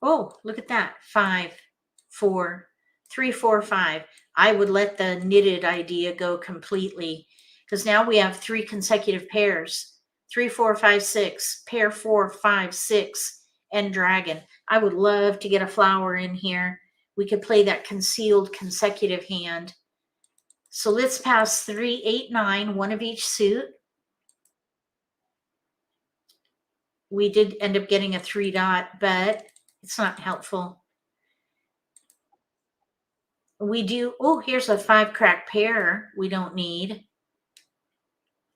Oh, look at that. 5, 4, 3, 4, 5. I would let the knitted idea go completely, because now we have 3 consecutive pairs. 3, 4, 5, 6, pair 4, 5, 6, and dragon. I would love to get a flower in here. We could play that concealed consecutive hand. So let's pass 3, 8, 9, one of each suit. We did end up getting a 3 dot, but it's not helpful. We do, oh, here's a 5 crack pair we don't need.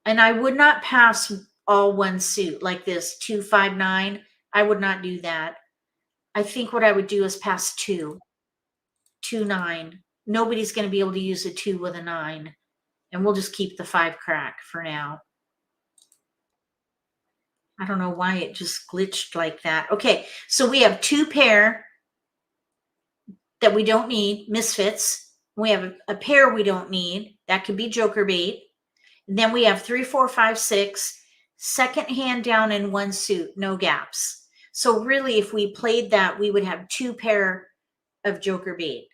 And I would not pass all one suit like this, 2, 5, 9. I would not do that. I think what I would do is pass 2, 2, 9. Nobody's going to be able to use a 2 with a 9. And we'll just keep the 5 crack for now. I don't know why it just glitched like that. Okay, so we have 2 pair that we don't need, misfits. We have a pair we don't need. That could be joker bait. And then we have 3, 4, 5, 6, second hand down in 1 suit, no gaps. So really, if we played that, we would have 2 pair of joker bait.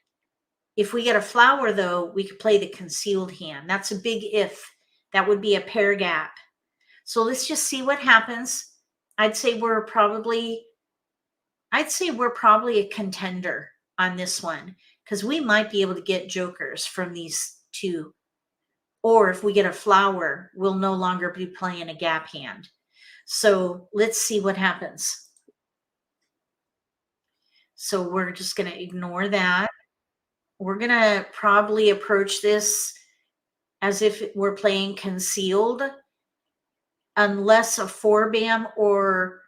If we get a flower, though, we could play the concealed hand. That's a big if. That would be a pair gap. So let's just see what happens. I'd say we're probably a contender on this one, because we might be able to get jokers from these 2. Or if we get a flower, we'll no longer be playing a gap hand. So let's see what happens. So we're just going to ignore that. We're going to probably approach this as if we're playing concealed, unless a 4 bam or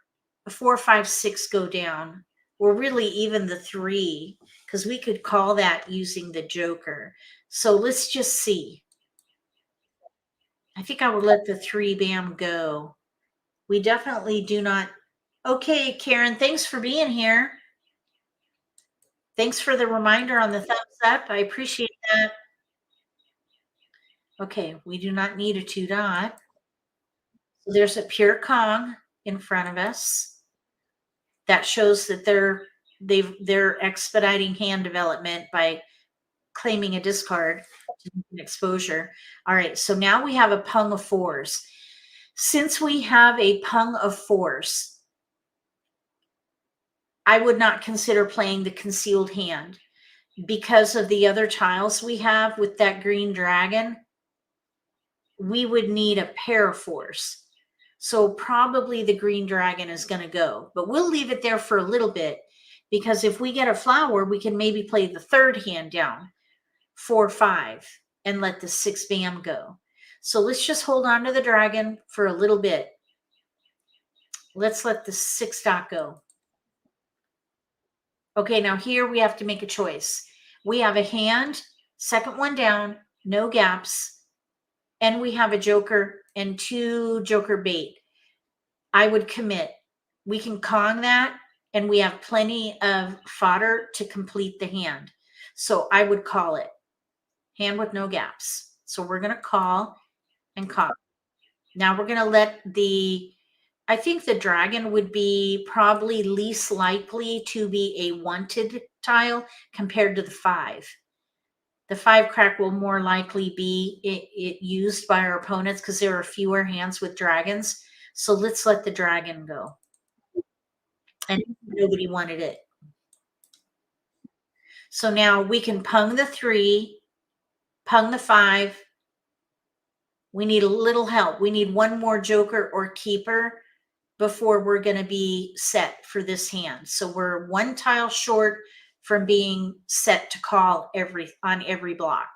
a 4, 5, 6 go down, or really even the 3, because we could call that using the joker. So let's just see. I think I would let the 3 bam go. We definitely do not. Okay, Karen, thanks for being here. Thanks for the reminder on the thumbs up. I appreciate that. Okay, we do not need a 2 dot. So there's a pure Kong in front of us. That shows that they're expediting hand development by claiming a discard to make an exposure. All right, so now we have a pung of fours. Since we have a pung of fours, I would not consider playing the concealed hand because of the other tiles we have with that green dragon. We would need a pair of fours. So probably the green dragon is going to go, but we'll leave it there for a little bit because if we get a flower, we can maybe play the third hand down, 4-5, and let the 6 bam go. So let's just hold on to the dragon for a little bit. Let's let the 6 dot go. Okay, now here we have to make a choice. We have a hand, second one down, no gaps, and we have a joker and 2 joker bait. I would commit. We can Kong that, and we have plenty of fodder to complete the hand. So I would call it. Hand with no gaps. So we're going to call and call. Now we're going to let I think the dragon would be probably least likely to be a wanted tile compared to the 5. The 5 crack will more likely be it used by our opponents because there are fewer hands with dragons. So let's let the dragon go. And nobody wanted it. So now we can pung the 3, pung the 5. We need a little help. We need one more joker or keeper before we're going to be set for this hand. So we're 1 tile short from being set to call on every block.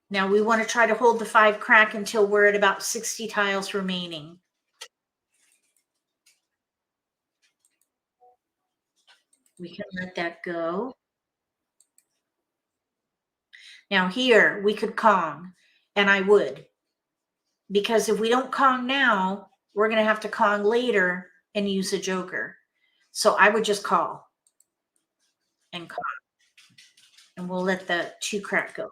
Now we want to try to hold the 5 crack until we're at about 60 tiles remaining. We can let that go. Now here we could Kong, and I would. Because if we don't Kong now, we're going to have to Kong later and use a joker. So I would just call and Kong. And we'll let the 2 crack go.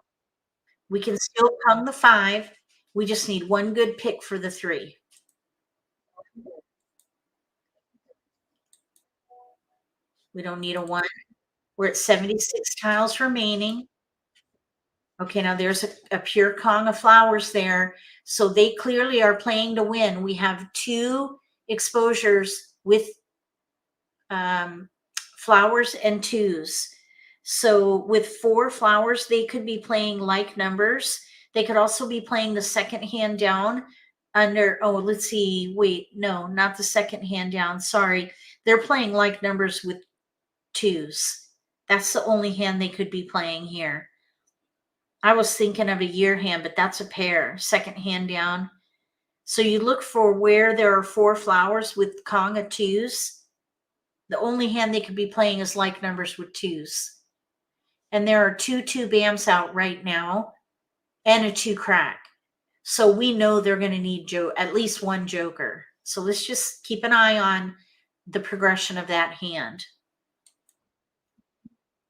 We can still Kong the 5. We just need one good pick for the 3. We don't need a 1. We're at 76 tiles remaining. Okay, now there's a pure Kong of flowers there. So they clearly are playing to win. We have 2 exposures with flowers and 2s. So with 4 flowers, they could be playing like numbers. They could also be playing the second hand down under, oh, let's see. Wait, no, not the second hand down. Sorry. They're playing like numbers with 2s. That's the only hand they could be playing here. I was thinking of a year hand, but that's a pair, second hand down. So you look for where there are 4 flowers with Kong of 2s. The only hand they could be playing is like numbers with 2s. And there are 2 bams out right now and a 2 crack. So we know they're going to need at least 1 joker. So let's just keep an eye on the progression of that hand.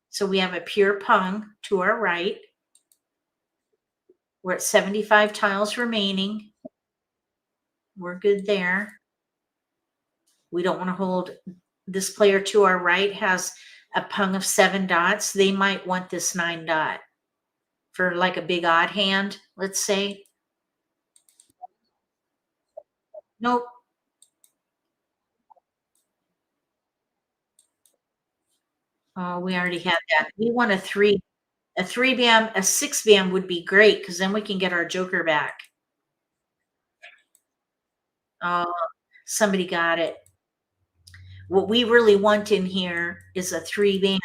So we have a pure pung to our right. We're at 75 tiles remaining. We're good there. We don't want to hold. This player to our right has a pung of 7 dots. They might want this 9 dot for like a big odd hand, let's say. Nope. Oh, we already had that. We want a 3. A 3 bam, a 6 bam would be great because then we can get our joker back. Oh, somebody got it. What we really want in here is a 3 bam.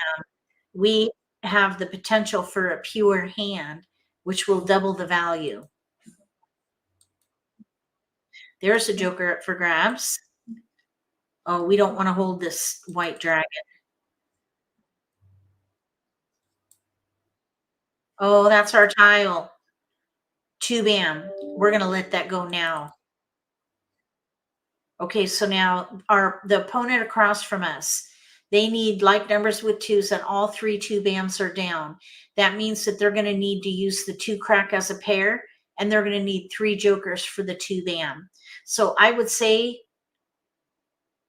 We have the potential for a pure hand, which will double the value. There's a joker up for grabs. Oh, we don't want to hold this white dragon. Oh, that's our tile. 2 bam. We're going to let that go now. Okay, so now the opponent across from us, they need like numbers with 2s, and all 3 2 bams are down. That means that they're going to need to use the 2 crack as a pair and they're going to need 3 jokers for the 2 bam. So I would say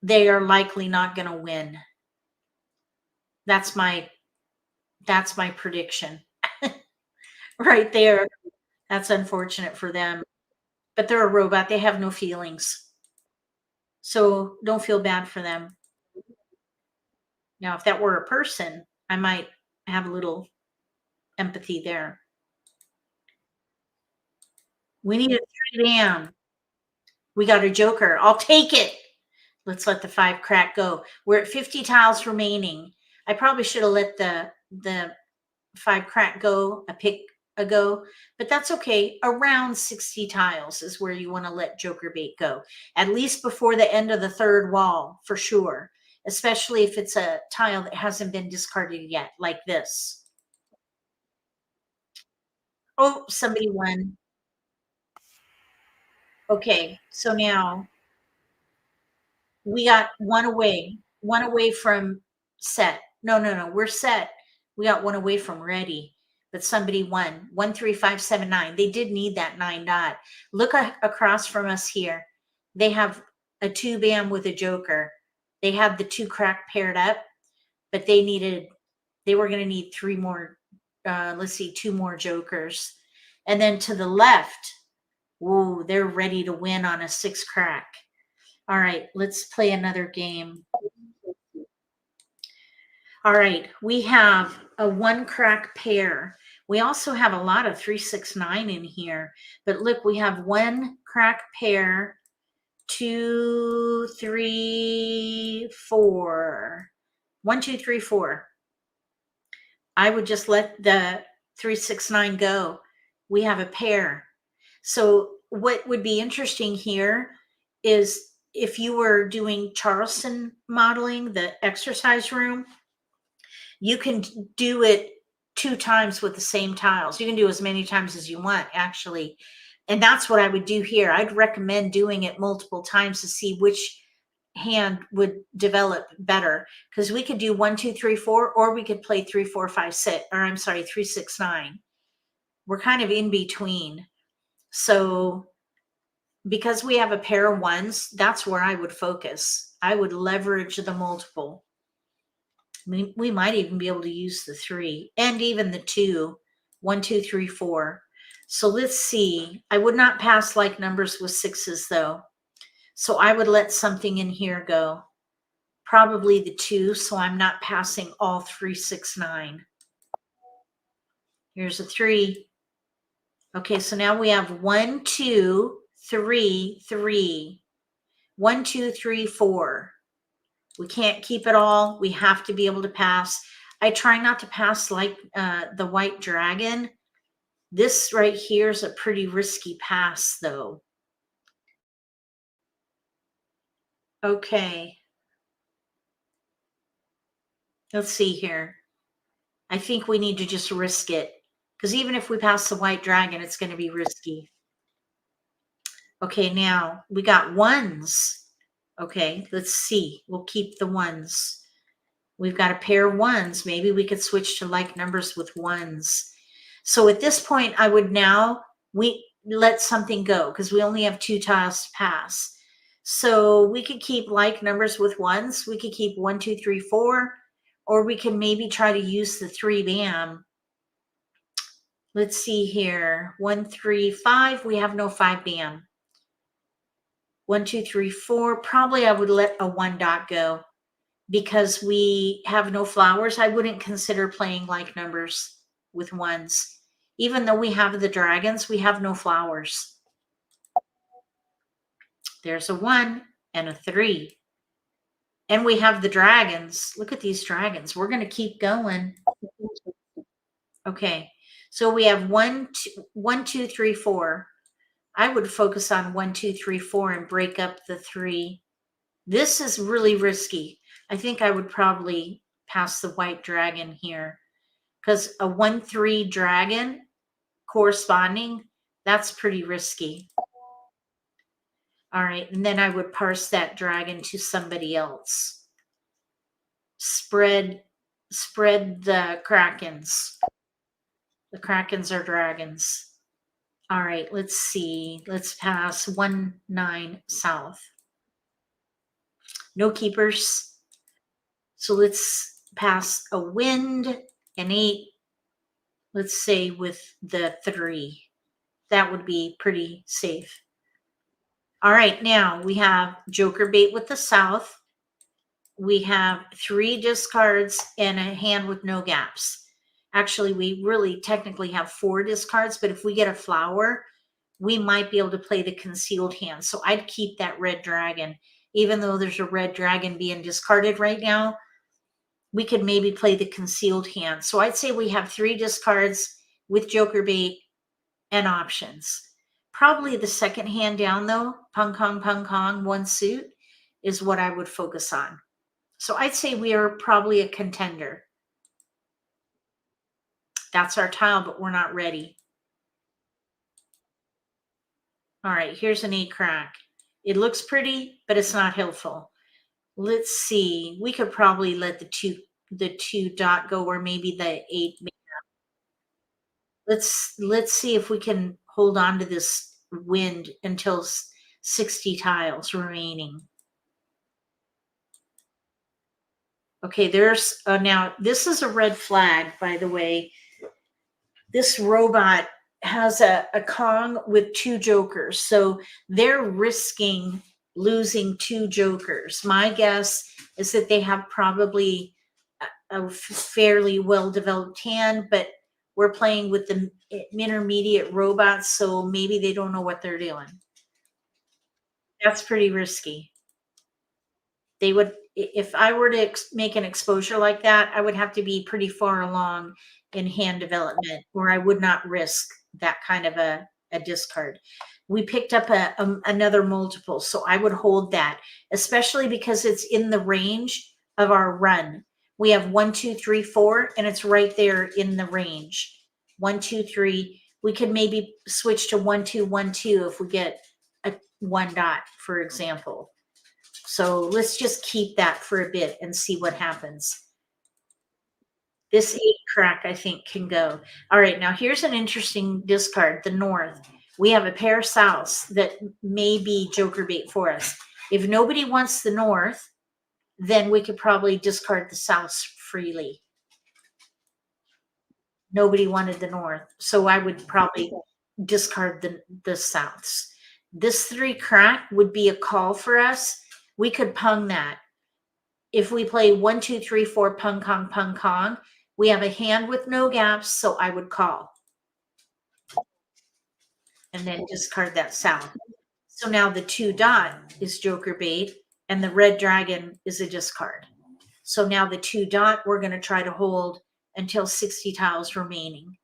they are likely not going to win. That's my prediction right there. That's unfortunate for them, but they're a robot. They have no feelings. So don't feel bad for them. Now, if that were a person, I might have a little empathy there. We need a 3 bam. We got a joker. I'll take it. Let's let the 5 crack go. We're at 50 tiles remaining. I probably should have let the 5 crack go, a pick a go, but that's okay. Around 60 tiles is where you want to let joker bait go, at least before the end of the 3rd wall, for sure, especially if it's a tile that hasn't been discarded yet, like this. Oh, somebody won. Okay, so now we got one away from set. No, we're set. We got one away from ready, but somebody won. 13579. They did need that 9 dot. Look across from us here. They have a 2 bam with a joker. They had the 2 crack paired up, but they were going to need 3 more. Let's see, 2 more jokers. And then to the left, whoa, they're ready to win on a 6 crack. All right, let's play another game. All right, we have a 1 crack pair. We also have a lot of 369 in here, but look, we have 1 crack pair, 2, 3, 4. 1, 2, 3, 4. I would just let the 369 go. We have a pair. So what would be interesting here is if you were doing Charleston modeling, the exercise room, you can do it 2 times with the same tiles. You can do as many times as you want, actually. And that's what I would do here. I'd recommend doing it multiple times to see which hand would develop better, because we could do 1, 2, 3, 4, or we could play 3, 4, 5, 6, or I'm sorry, 3, 6, 9. We're kind of in between. So because we have a pair of 1s, that's where I would focus. I would leverage the multiple. We might even be able to use the 3 and even the 2. 1, 2, 3, 4. So let's see. I would not pass like numbers with 6s though. So I would let something in here go. Probably the 2, so I'm not passing all 3, 6, 9. Here's a 3. Okay, so now we have 1, 2, 3, 3. 1, 2, 3, 4. We can't keep it all. We have to be able to pass. I try not to pass like the white dragon. This right here is a pretty risky pass though. Okay. Let's see here. I think we need to just risk it, because even if we pass the white dragon, it's going to be risky. Okay, now we got 1s. Okay, let's see. We'll keep the 1s. We've got a pair of 1s. Maybe we could switch to like numbers with 1s. So at this point, I would now, we let something go because we only have 2 tiles to pass. So we could keep like numbers with 1s. We could keep 1, 2, 3, 4, or we can maybe try to use the 3 bam. Let's see here. 1, 3, 5. We have no 5 bam. 1, 2, 3, 4. Probably I would let a 1 dot go because we have no flowers. I wouldn't consider playing like numbers with 1s. Even though we have the dragons, we have no flowers. There's a 1 and a 3. And we have the dragons. Look at these dragons. We're going to keep going. Okay. So we have 1, 2, 3, 4. I would focus on 1, 2, 3, 4 and break up the 3. This is really risky. I think I would probably pass the white dragon here because a 1, 3 dragon corresponding, that's pretty risky. All right, and then I would parse that dragon to somebody else. Spread the krakens. The krakens are dragons. All right, let's see. Let's pass 1-9 south. No keepers. So let's pass a wind, an 8, let's say with the 3. That would be pretty safe. All right, now we have joker bait with the south. We have 3 discards and a hand with no gaps. Actually, we really technically have 4 discards, but if we get a flower, we might be able to play the concealed hand. So I'd keep that red dragon. Even though there's a red dragon being discarded right now, we could maybe play the concealed hand. So I'd say we have 3 discards with joker bait and options. Probably the second hand down though, pung kong, 1 suit, is what I would focus on. So I'd say we are probably a contender. That's our tile, but we're not ready. All right, here's an 8 crack. It looks pretty, but it's not helpful. Let's see. We could probably let the two dot go, or maybe the 8. Let's see if we can hold on to this wind until 60 tiles remaining. Okay, there's now this is a red flag, by the way. This robot has a Kong with 2 jokers, so they're risking losing 2 jokers. My guess is that they have probably a fairly well-developed hand, but we're playing with the intermediate robots, so maybe they don't know what they're doing. That's pretty risky. They would, if I were to make an exposure like that, I would have to be pretty far along in hand development, or I would not risk that kind of a discard. We picked up another multiple, so I would hold that, especially because it's in the range of our run. We have 1, 2, 3, 4, and it's right there in the range. 1, 2, 3. We could maybe switch to 1, 2, 1, 2 if we get a 1 dot, for example. So let's just keep that for a bit and see what happens. This 8 crack, I think, can go. All right, now here's an interesting discard, the north. We have a pair souths that may be joker bait for us. If nobody wants the north, then we could probably discard the souths freely. Nobody wanted the north, so I would probably discard the souths. This 3 crack would be a call for us. We could pung that. If we play 1, 2, 3, 4, pung kong, we have a hand with no gaps, so I would call. And then discard that south. So now the 2 dot is joker bait, and the red dragon is a discard. So now the 2 dot we're going to try to hold until 60 tiles remaining.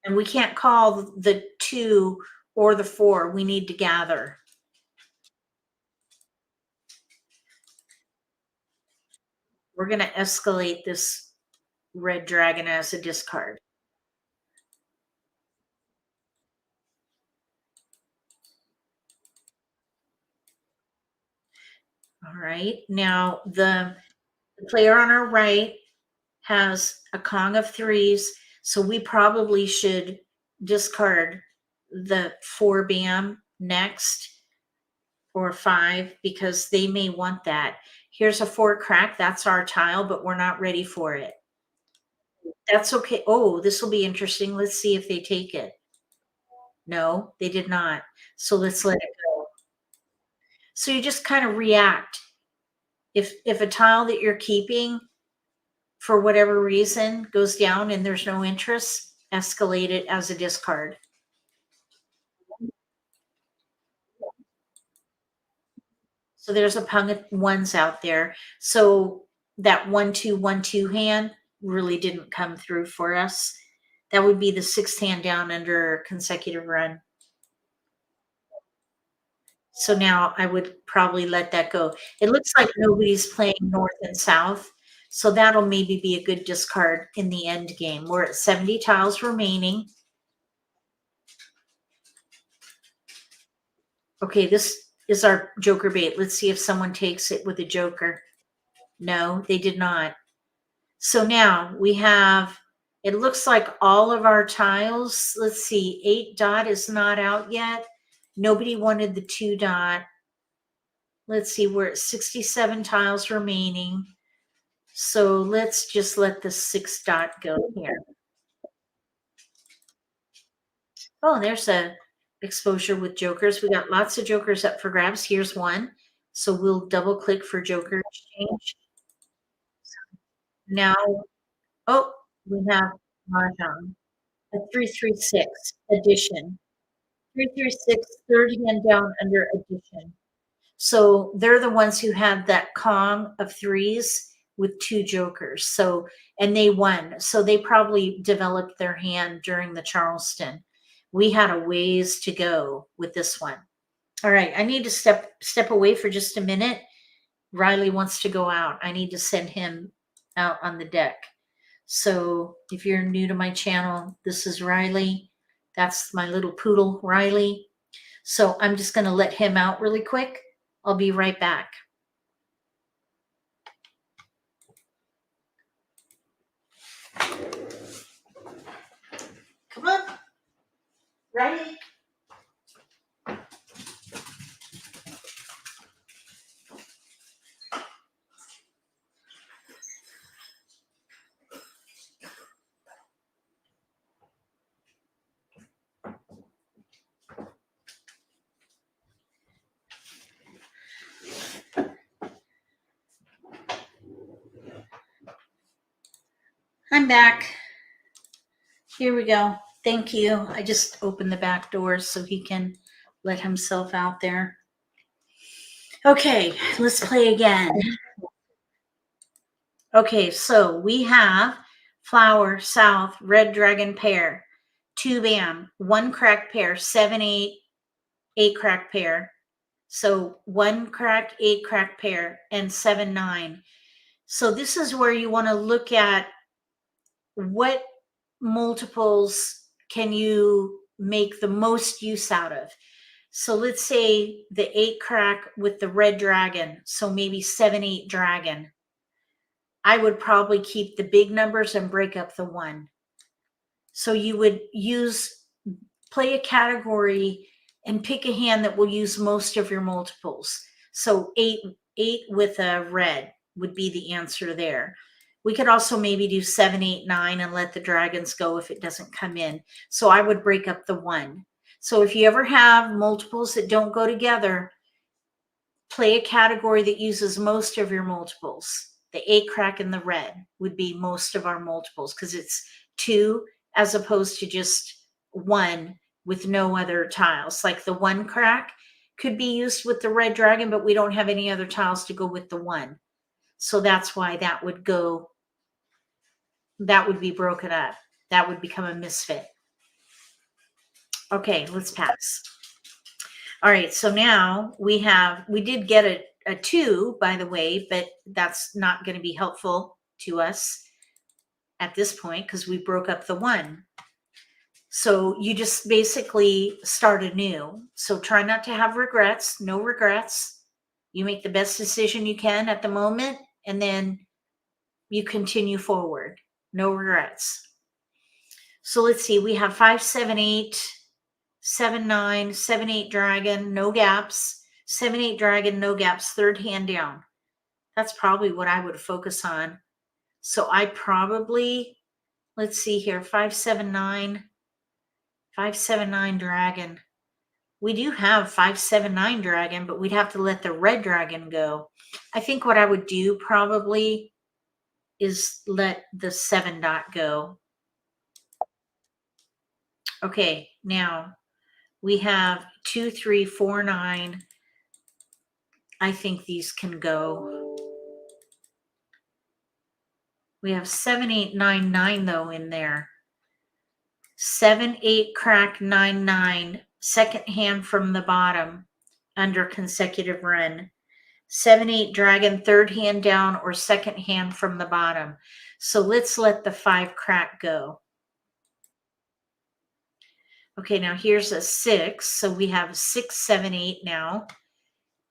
And we can't call the 2 or the 4. We need to gather. We're going to escalate this red dragon as a discard. All right. Now the player on our right has a Kong of 3s, so we probably should discard the 4 bam next, or 5, because they may want that. Here's a 4 crack. That's our tile, but we're not ready for it. That's okay. Oh, this will be interesting. Let's see if they take it. No, they did not. So let's let it go. So you just kind of react. If a tile that you're keeping for whatever reason goes down and there's no interest, escalate it as a discard. So there's a pung of 1s out there. So that 1, 2, 1, 2 hand really didn't come through for us. That would be the 6th hand down under consecutive run. So now I would probably let that go. It looks like nobody's playing north and south. So that'll maybe be a good discard in the end game. We're at 70 tiles remaining. Okay, this is our joker bait. Let's see if someone takes it with a joker. No, they did not. So now we have It looks like all of our tiles, let's see, 8 dot is not out yet. Nobody wanted the 2 dot. Let's see, we're at 67 tiles remaining. So let's just let the 6 dot go here. Oh, there's a exposure with jokers. We got lots of jokers up for grabs. Here's one. So we'll double click for joker exchange. Now, oh, we have Mahjong, a 336 addition. 336, third hand down under addition. So they're the ones who had that Kong of threes with 2 jokers. So, and they won. So they probably developed their hand during the Charleston. We had a ways to go with this one. All right, I need to step away for just a minute. Riley wants to go out. I need to send him out on the deck. So if you're new to my channel, this is Riley. That's my little poodle, Riley. So I'm just going to let him out really quick. I'll be right back. Come on, Riley. I'm back. Here we go. Thank you. I just opened the back door so he can let himself out there. Okay, let's play again. Okay, so we have flower, south, red dragon pair, 2 bam, 1 crack pair, 7, 8, 8 crack pair. So 1 crack, 8 crack pair, and 7, 9. So this is where you want to look at what multiples can you make the most use out of. So let's say the 8 crack with the red dragon. So maybe 7, 8 dragon. I would probably keep the big numbers and break up the 1. So you would play a category and pick a hand that will use most of your multiples. So 8 with a red would be the answer there. We could also maybe do 7, 8, 9 and let the dragons go if it doesn't come in. So I would break up the 1. So if you ever have multiples that don't go together, play a category that uses most of your multiples. The 8 crack and the red would be most of our multiples because it's 2 as opposed to just 1 with no other tiles. Like the 1 crack could be used with the red dragon, but we don't have any other tiles to go with the 1. So that's why that would be broken up. That would become a misfit. Okay, let's pass. All right, so now we did get a 2, by the way, but that's not going to be helpful to us at this point because we broke up the 1. So you just basically start anew. So try not to have regrets, no regrets. You make the best decision you can at the moment, and then you continue forward. No regrets. So let's see, we have 5, 7, 8, 7, 9, 7, 8 dragon, no gaps, 7, 8 dragon, no gaps, third hand down. That's probably what I would focus on. So I probably, let's see here, 5, 7, 9, 5, 7, 9 dragon. We do have 5, 7, 9 dragon, but we'd have to let the red dragon go. I think what I would do probably is let the 7 dot go. Okay, now we have 2, 3, 4, 9. I think these can go. We have 7, 8, 9, 9 though in there. 7, 8, crack, 9, 9. Second hand from the bottom under consecutive run. 7, 8 dragon, third hand down or second hand from the bottom. So let's let the 5 crack go. Okay, now here's a 6. So we have 6, 7, 8 now.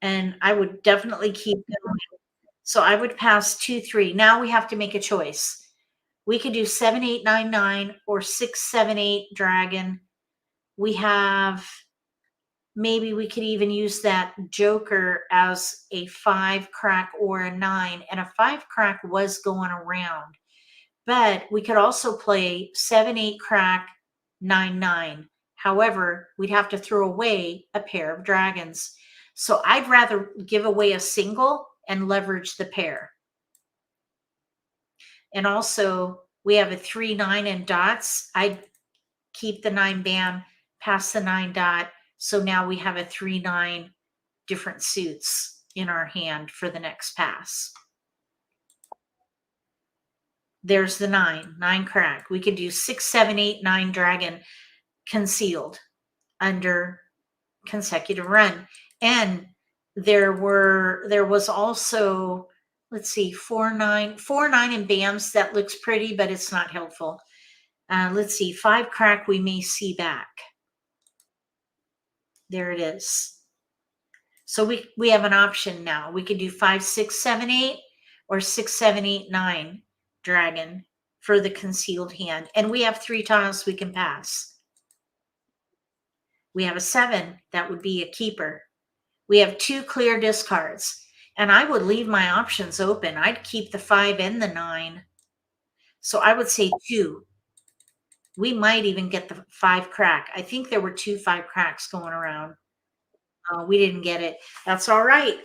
And I would definitely keep going. So I would pass 2, 3. Now we have to make a choice. We could do 7-8-9-9 or 6-7-8 dragon. We have, maybe we could even use that joker as a 5 crack or a 9, and a 5 crack was going around. But we could also play 7-8 crack, 9-9. However, we'd have to throw away a pair of dragons. So I'd rather give away a single and leverage the pair. And also, we have a 3-9 and dots. I'd keep the 9 bam, pass the 9 dot. So now we have a 3-9 different suits in our hand for the next pass. There's the 9 crack. We could do 6-7-8-9 dragon concealed under consecutive run. And there was also, let's see, 4-9 and bams. That looks pretty, but it's not helpful. Let's see, 5 crack we may see back. There it is. So we have an option now. We could do 5-6-7-8 or 6-7-8-9 dragon for the concealed hand. And we have 3 tiles we can pass. We have a 7, that would be a keeper. We have 2 clear discards. And I would leave my options open. I'd keep the 5 and the 9. So I would say 2. We might even get the 5 crack. I think there were 2 5 cracks going around. We didn't get it. That's all right.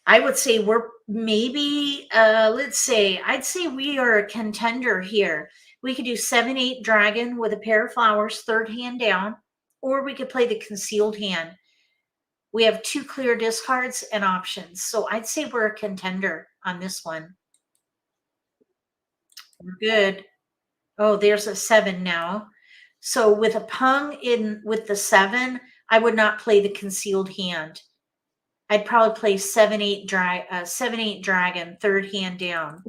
I would say we're maybe, I'd say we are a contender here. We could do 7-8 dragon with a pair of flowers, third hand down, or we could play the concealed hand. We have 2 clear discards and options. So I'd say we're a contender on this one. We're good. Oh, there's a 7 now. So with a pung in with the 7, I would not play the concealed hand. I'd probably play 7-8 dragon, third hand down,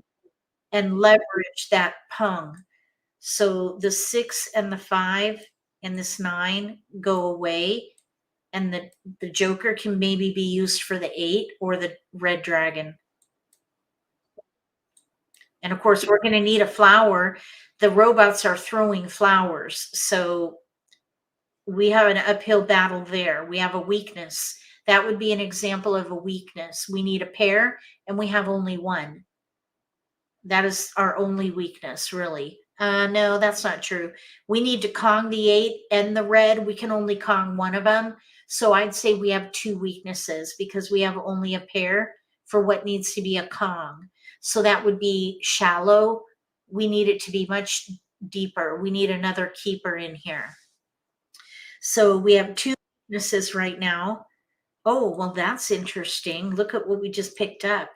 and leverage that pung. So the 6 and the 5 and this 9 go away, and the joker can maybe be used for the 8 or the red dragon. And of course, we're going to need a flower. The robots are throwing flowers, so we have an uphill battle there. We have a weakness. That would be an example of a weakness. We need a pair, and we have only 1. That is our only weakness, really. No, that's not true. We need to Kong the 8 and the red. We can only Kong one of them. So I'd say we have 2 weaknesses because we have only a pair for what needs to be a Kong. So that would be shallow. We need it to be much deeper. We need another keeper in here. So we have 2 weaknesses right now. Oh, well, that's interesting. Look at what we just picked up.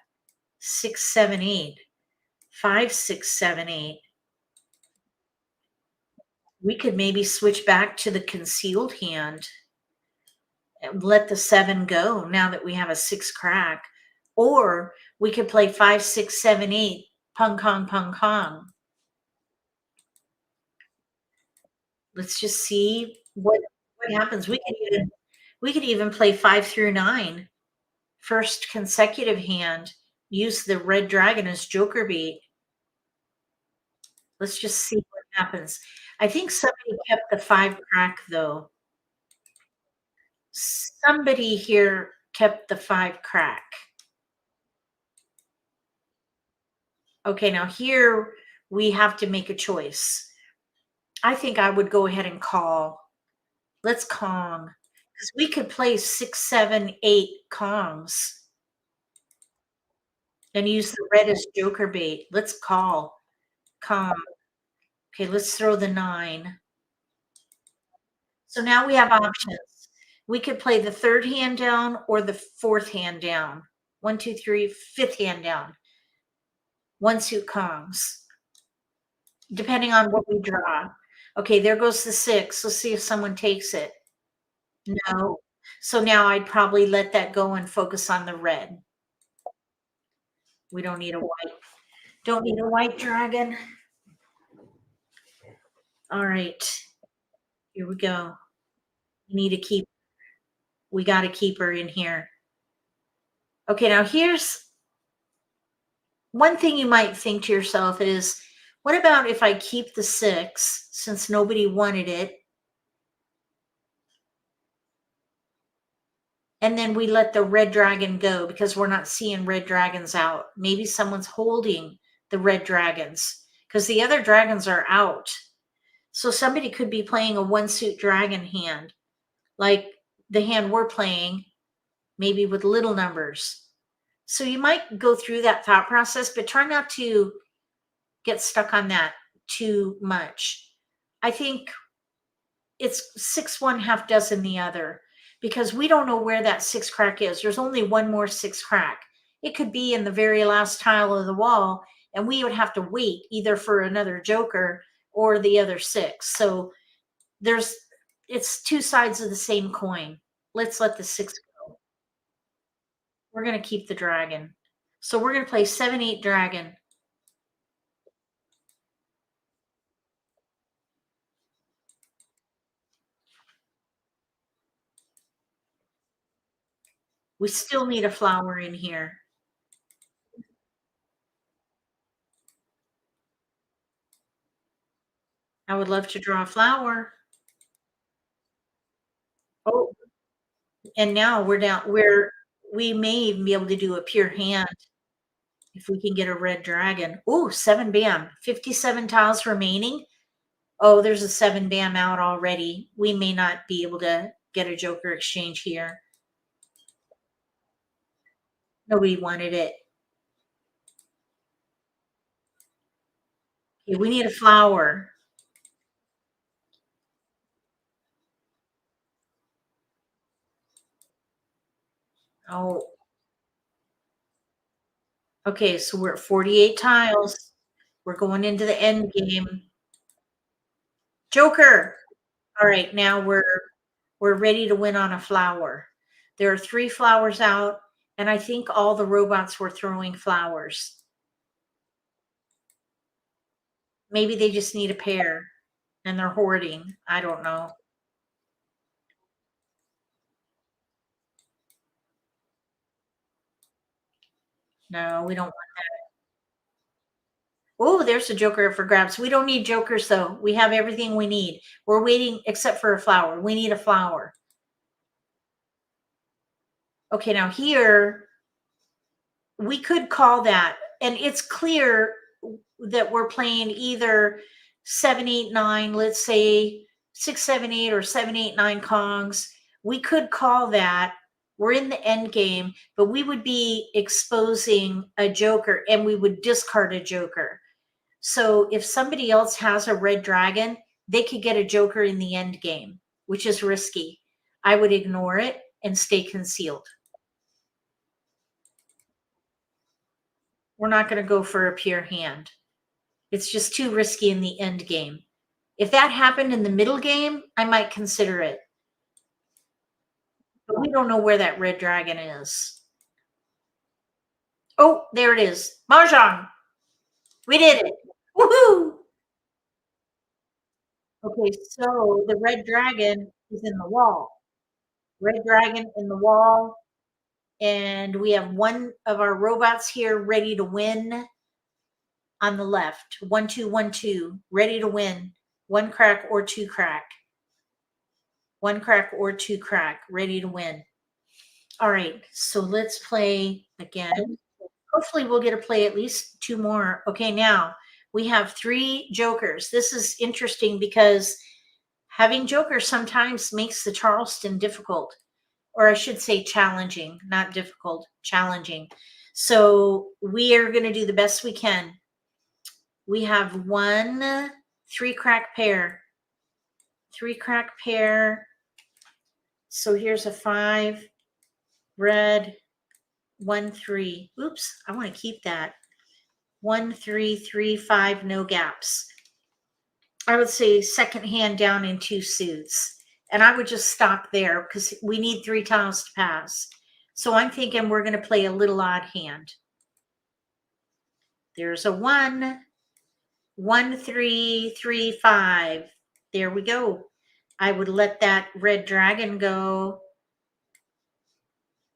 6, 7, 8. 5, 6, 7, 8. We could maybe switch back to the concealed hand and let the 7 go now that we have a 6 crack. Or we could play 5, 6, 7, 8, pung, kong, pung, kong. Let's just see what happens. We could even play 5 through 9, first consecutive hand, use the red dragon as joker bait. Let's just see what happens. I think somebody kept the 5 crack though. Somebody here kept the 5 crack. Okay, now here we have to make a choice. I think I would go ahead and call. Let's Kong. Because we could play 6, 7, 8 Kongs and use the red as joker bait. Let's call. Kong. Okay, let's throw the 9. So now we have options. We could play the 3rd hand down or the 4th hand down. 1, 2, 3, 5th hand down. 1 suit Kongs. Depending on what we draw. Okay, there goes the 6. Let's see if someone takes it. No. So now I'd probably let that go and focus on the red. We don't need a white. Don't need a white dragon. All right. Here we go. We need to keep. We got to keep her in here. Okay, now here's one thing you might think to yourself is, What about if I keep the 6 since nobody wanted it? And then we let the red dragon go because we're not seeing red dragons out. Maybe someone's holding the red dragons because the other dragons are out. So somebody could be playing a 1-suit dragon hand, like the hand we're playing, maybe with little numbers. So you might go through that thought process, but try not to get stuck on that too much. I think it's 6 one, half dozen the other, because we don't know where that 6 crack is. There's only one more 6 crack. It could be in the very last tile of the wall, and we would have to wait either for another joker or the other 6. So it's 2 sides of the same coin. Let's let the 6 go. We're going to keep the dragon. So we're going to play 7-8 dragon. We still need a flower in here. I would love to draw a flower. Oh, and now we're down we may even be able to do a pure hand if we can get a red dragon. Oh, 7 bam, 57 tiles remaining. Oh, there's a 7 bam out already. We may not be able to get a joker exchange here. Nobody wanted it. Okay, we need a flower. Oh, okay, so we're at 48 tiles. We're going into the end game. Joker. All right, now we're ready to win on a flower. There are 3 flowers out, and I think all the robots were throwing flowers. Maybe they just need a pair and they're hoarding. I don't know. No, we don't want that. Oh, there's a joker for grabs. We don't need jokers though. We have everything we need. We're waiting except for a flower. We need a flower. Okay, now here we could call that, and it's clear that we're playing either 7-8-9, let's say 6-7-8 or 7-8-9 Kongs. We could call that. We're in the end game, but we would be exposing a joker and we would discard a joker. So if somebody else has a red dragon, they could get a joker in the end game, which is risky. I would ignore it and stay concealed. We're not going to go for a pure hand. It's just too risky in the end game. If that happened in the middle game, I might consider it. But we don't know where that red dragon is. Oh, there it is. Mahjong. We did it. Woohoo! Okay, so the red dragon is in the wall. Red dragon in the wall. And we have one of our robots here ready to win on the left. 1, 2, 1, 2. Ready to win. 1 crack or 2 crack. 1 crack or 2 crack. Ready to win. All right, so let's play again. Hopefully we'll get to play at least 2 more. Okay, now we have 3 jokers. This is interesting because having jokers sometimes makes the Charleston difficult, or I should say challenging, not difficult, challenging. So we are going to do the best we can. We have 1 3 crack pair. 3 crack pair. So here's a 5, red, 1 3. Oops, I want to keep that. 1 3 3 5, no gaps. I would say second hand down in 2 suits, and I would just stop there because we need 3 tiles to pass. So I'm thinking we're going to play a little odd hand. There's a 1 1 3 3 5. There we go. I would let that red dragon go.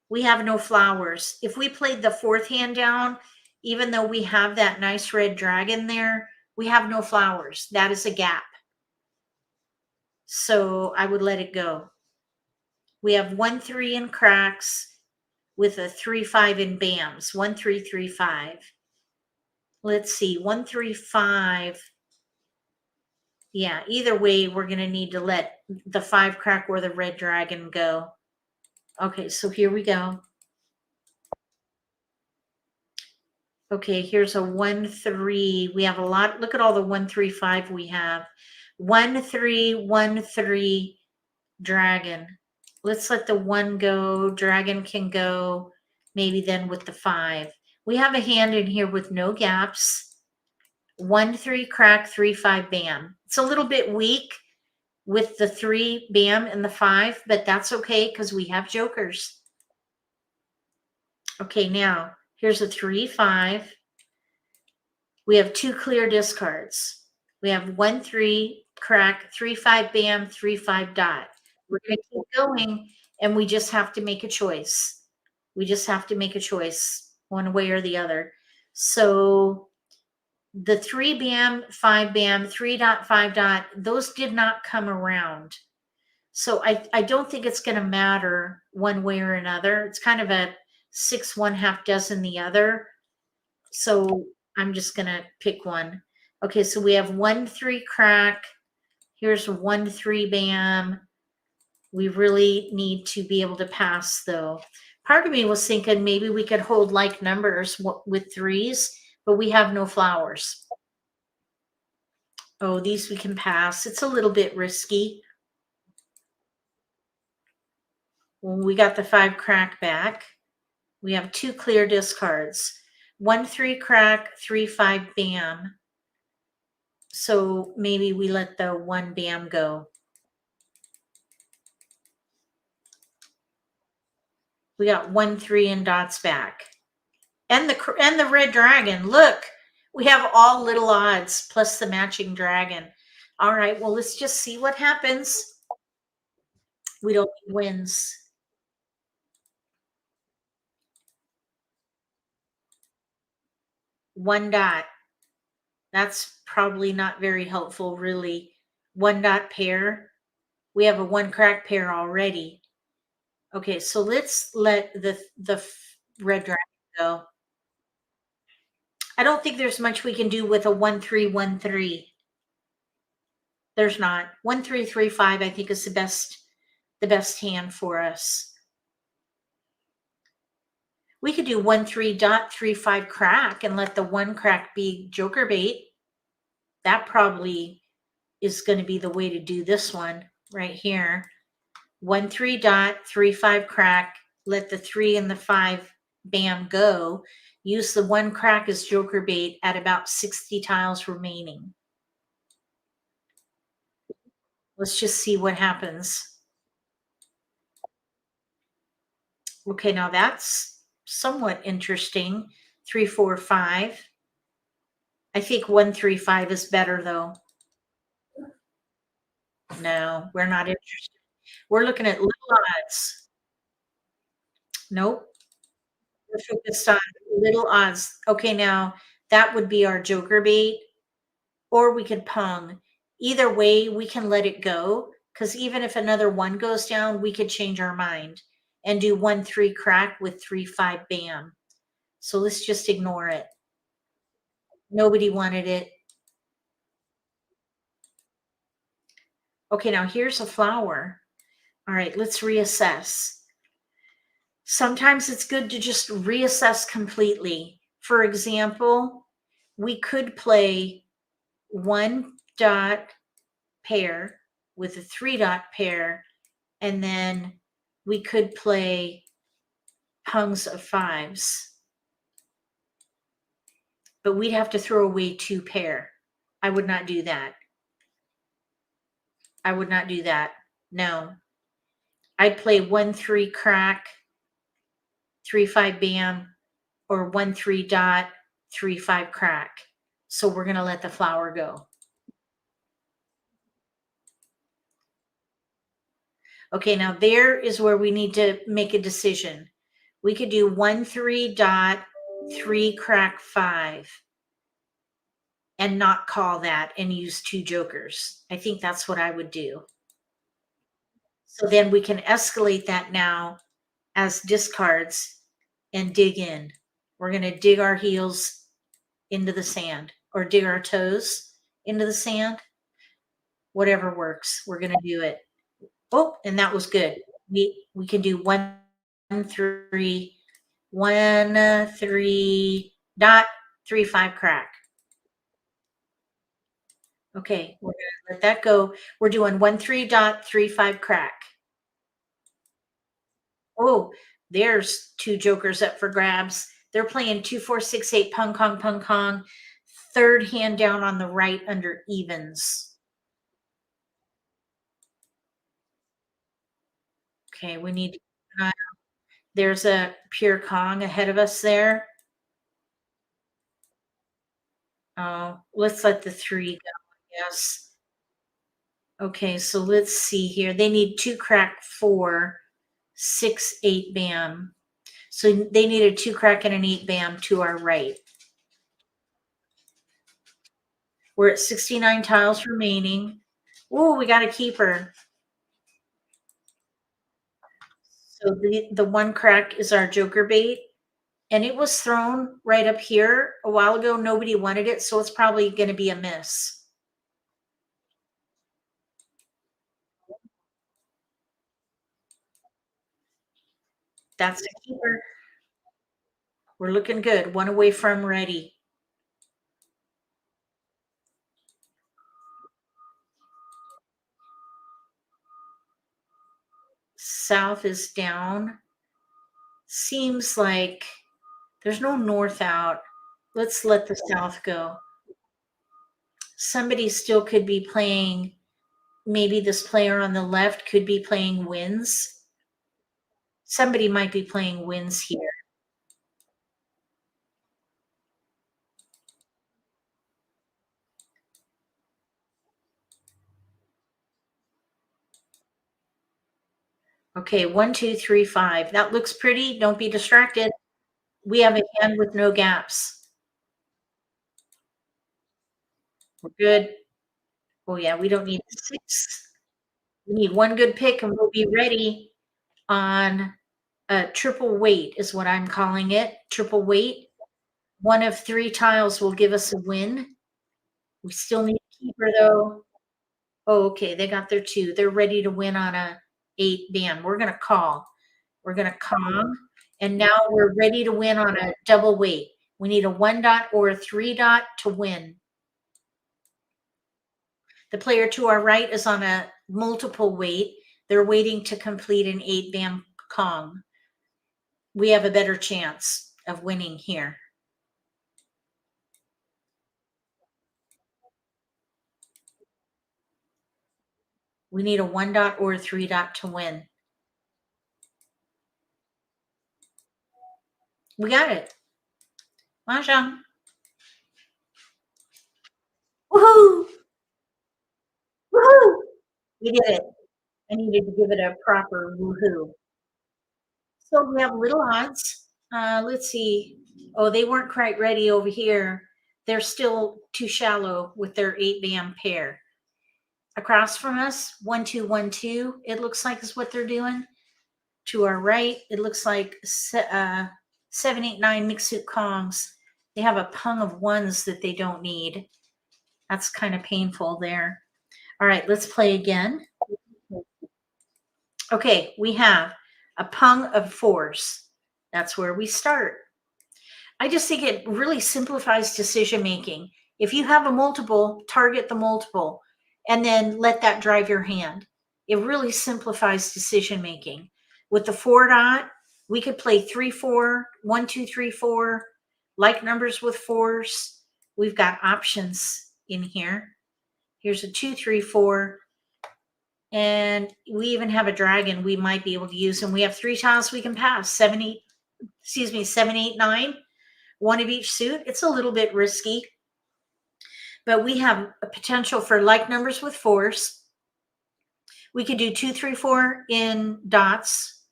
We have no flowers. If we played the 4th hand down, even though we have that nice red dragon there, We have no flowers. That is a gap. So I would let it go. We have 1 3 in cracks with a 3 5 in bams. 1 3 3 5. Let's see, 1 3 5. Yeah, either way, we're going to need to let the 5 crack or the red dragon go. Okay, so here we go. Okay, here's a 1 3. We have a lot. Look at all the 1 3 5 we have. 1 3 1 3 dragon. Let's let the 1 go. Dragon can go. Maybe then with the 5. We have a hand in here with no gaps. 1 3 crack, 3 5 bam. It's a little bit weak with the 3 bam and the 5, but that's okay because we have jokers. Okay, now here's a 3 5. We have 2 clear discards. We have 1 3 crack, 3 5 bam, 3 5 dot. We're going to keep going, and we just have to make a choice. We just have to make a choice one way or the other. So the 3 bam, 5 bam, 3 dot, 5 dot, those did not come around. So I don't think it's going to matter one way or another. It's kind of a 6 1/2 dozen the other. So I'm just going to pick one. Okay, so we have 1 3 crack. Here's 1 3 bam. We really need to be able to pass, though. Part of me was thinking maybe we could hold like numbers with 3s, but we have no flowers. Oh, these we can pass. It's a little bit risky. Well, we got the 5 crack back. We have 2 clear discards. 1 3 crack, 3 5 bam. So maybe we let the 1 bam go. We got 1 3 and dots back. And the red dragon. Look, we have all little odds plus the matching dragon. All right, well, let's just see what happens. We don't need wins. One dot. That's probably not very helpful, really. 1 dot pair. We have a 1 crack pair already. Okay, so let's let the red dragon go. I don't think there's much we can do with a 1 3 1 3. There's not. 1 3 3 5 I think is the best hand for us. We could do 1 3 dot 3 5 crack and let the 1 crack be joker bait. That probably is going to be the way to do this one right here. 1 3 dot 3 5 crack. Let the 3 and the 5 bam go. Use the 1 crack as joker bait at about 60 tiles remaining. Let's just see what happens. Okay, now that's somewhat interesting. 3 4 5. I think 1 3 5 is better though. No, we're not interested. We're looking at little odds. Nope. We're focused on little odds. Okay, now that would be our joker bait, or we could pung. Either way, we can let it go because even if another 1 goes down, we could change our mind and do 1 3 crack with 3 5 bam. So let's just ignore it. Nobody wanted it. Okay, now here's a flower. All right, let's reassess. Sometimes it's good to just reassess completely. For example, we could play 1 dot pair with a 3 dot pair, and then we could play pungs of 5s. But we'd have to throw away 2 pair. I would not do that. I would not do that. No. I'd play 1 3 crack, 3 5 bam, or 1 3 dot 3 5 crack. So we're going to let the flower go. Okay, now there is where we need to make a decision. We could do 1 3 dot 3 crack 5. and not call that and use 2 jokers. I think that's what I would do. So then we can escalate that now as discards and dig in. We're going to dig our heels into the sand or dig our toes into the sand. Whatever works, we're going to do it. Oh, and that was good. We can do 1 3 1 3 dot 3 5 crack. Okay, we're gonna let that go. We're doing 1 3 dot 3 5 crack. Oh, there's 2 jokers up for grabs. They're playing 2 4 6 8 pung kong pung kong. Third hand down on the right under evens. Okay, we need to, there's a pure Kong ahead of us there. Oh, let's let the 3 go, yes. Okay, so let's see here. They need 2 crack 4, 6 8 bam. So they need a 2 crack and an 8 bam to our right. We're at 69 tiles remaining. Oh, we got a keeper. So the 1 crack is our joker bait. And it was thrown right up here a while ago. Nobody wanted it, so it's probably going to be a miss. That's the keeper. We're looking good. 1 away from ready. South is down. Seems like there's no north out. Let's let the south go. Somebody still could be playing, maybe this player on the left could be playing wins. Somebody might be playing wins here. Okay, 1 2 3 5. That looks pretty. Don't be distracted. We have a hand with no gaps. We're good. Oh yeah, we don't need 6. We need 1 good pick and we'll be ready on triple weight is what I'm calling it. Triple weight. 1 of 3 tiles will give us a win. We still need a keeper though. Oh, okay, they got their 2. They're ready to win on a 8 bam. We're gonna call. We're gonna Kong. And now we're ready to win on a double weight. We need a 1 dot or a 3 dot to win. The player to our right is on a multiple weight. They're waiting to complete an 8 bam Kong. We have a better chance of winning here. We need a 1 dot or a 3 dot to win. We got it. Mahjong. Woohoo! Woohoo! We did it. I needed to give it a proper woohoo. So we have little odds. Let's see. Oh, they weren't quite ready over here. They're still too shallow with their 8 bam pair. Across from us, 1 2 1 2. It looks like is what they're doing. To our right, it looks like 7 8 9 mixed suit Kongs. They have a pung of 1s that they don't need. That's kind of painful there. All right, let's play again. Okay, we have a pung of 4s. That's where we start. I just think it really simplifies decision making. If you have a multiple, target the multiple and then let that drive your hand. It really simplifies decision making. With the 4 dot, we could play 3 4, 1 2 3 4, like numbers with 4s. We've got options in here. Here's a 2 3 4. And we even have a dragon we might be able to use. And we have 3 tiles we can pass. 7 8, 9. 1 of each suit. It's a little bit risky, but we have a potential for like numbers with 4s. We could do 2 3 4 in dots.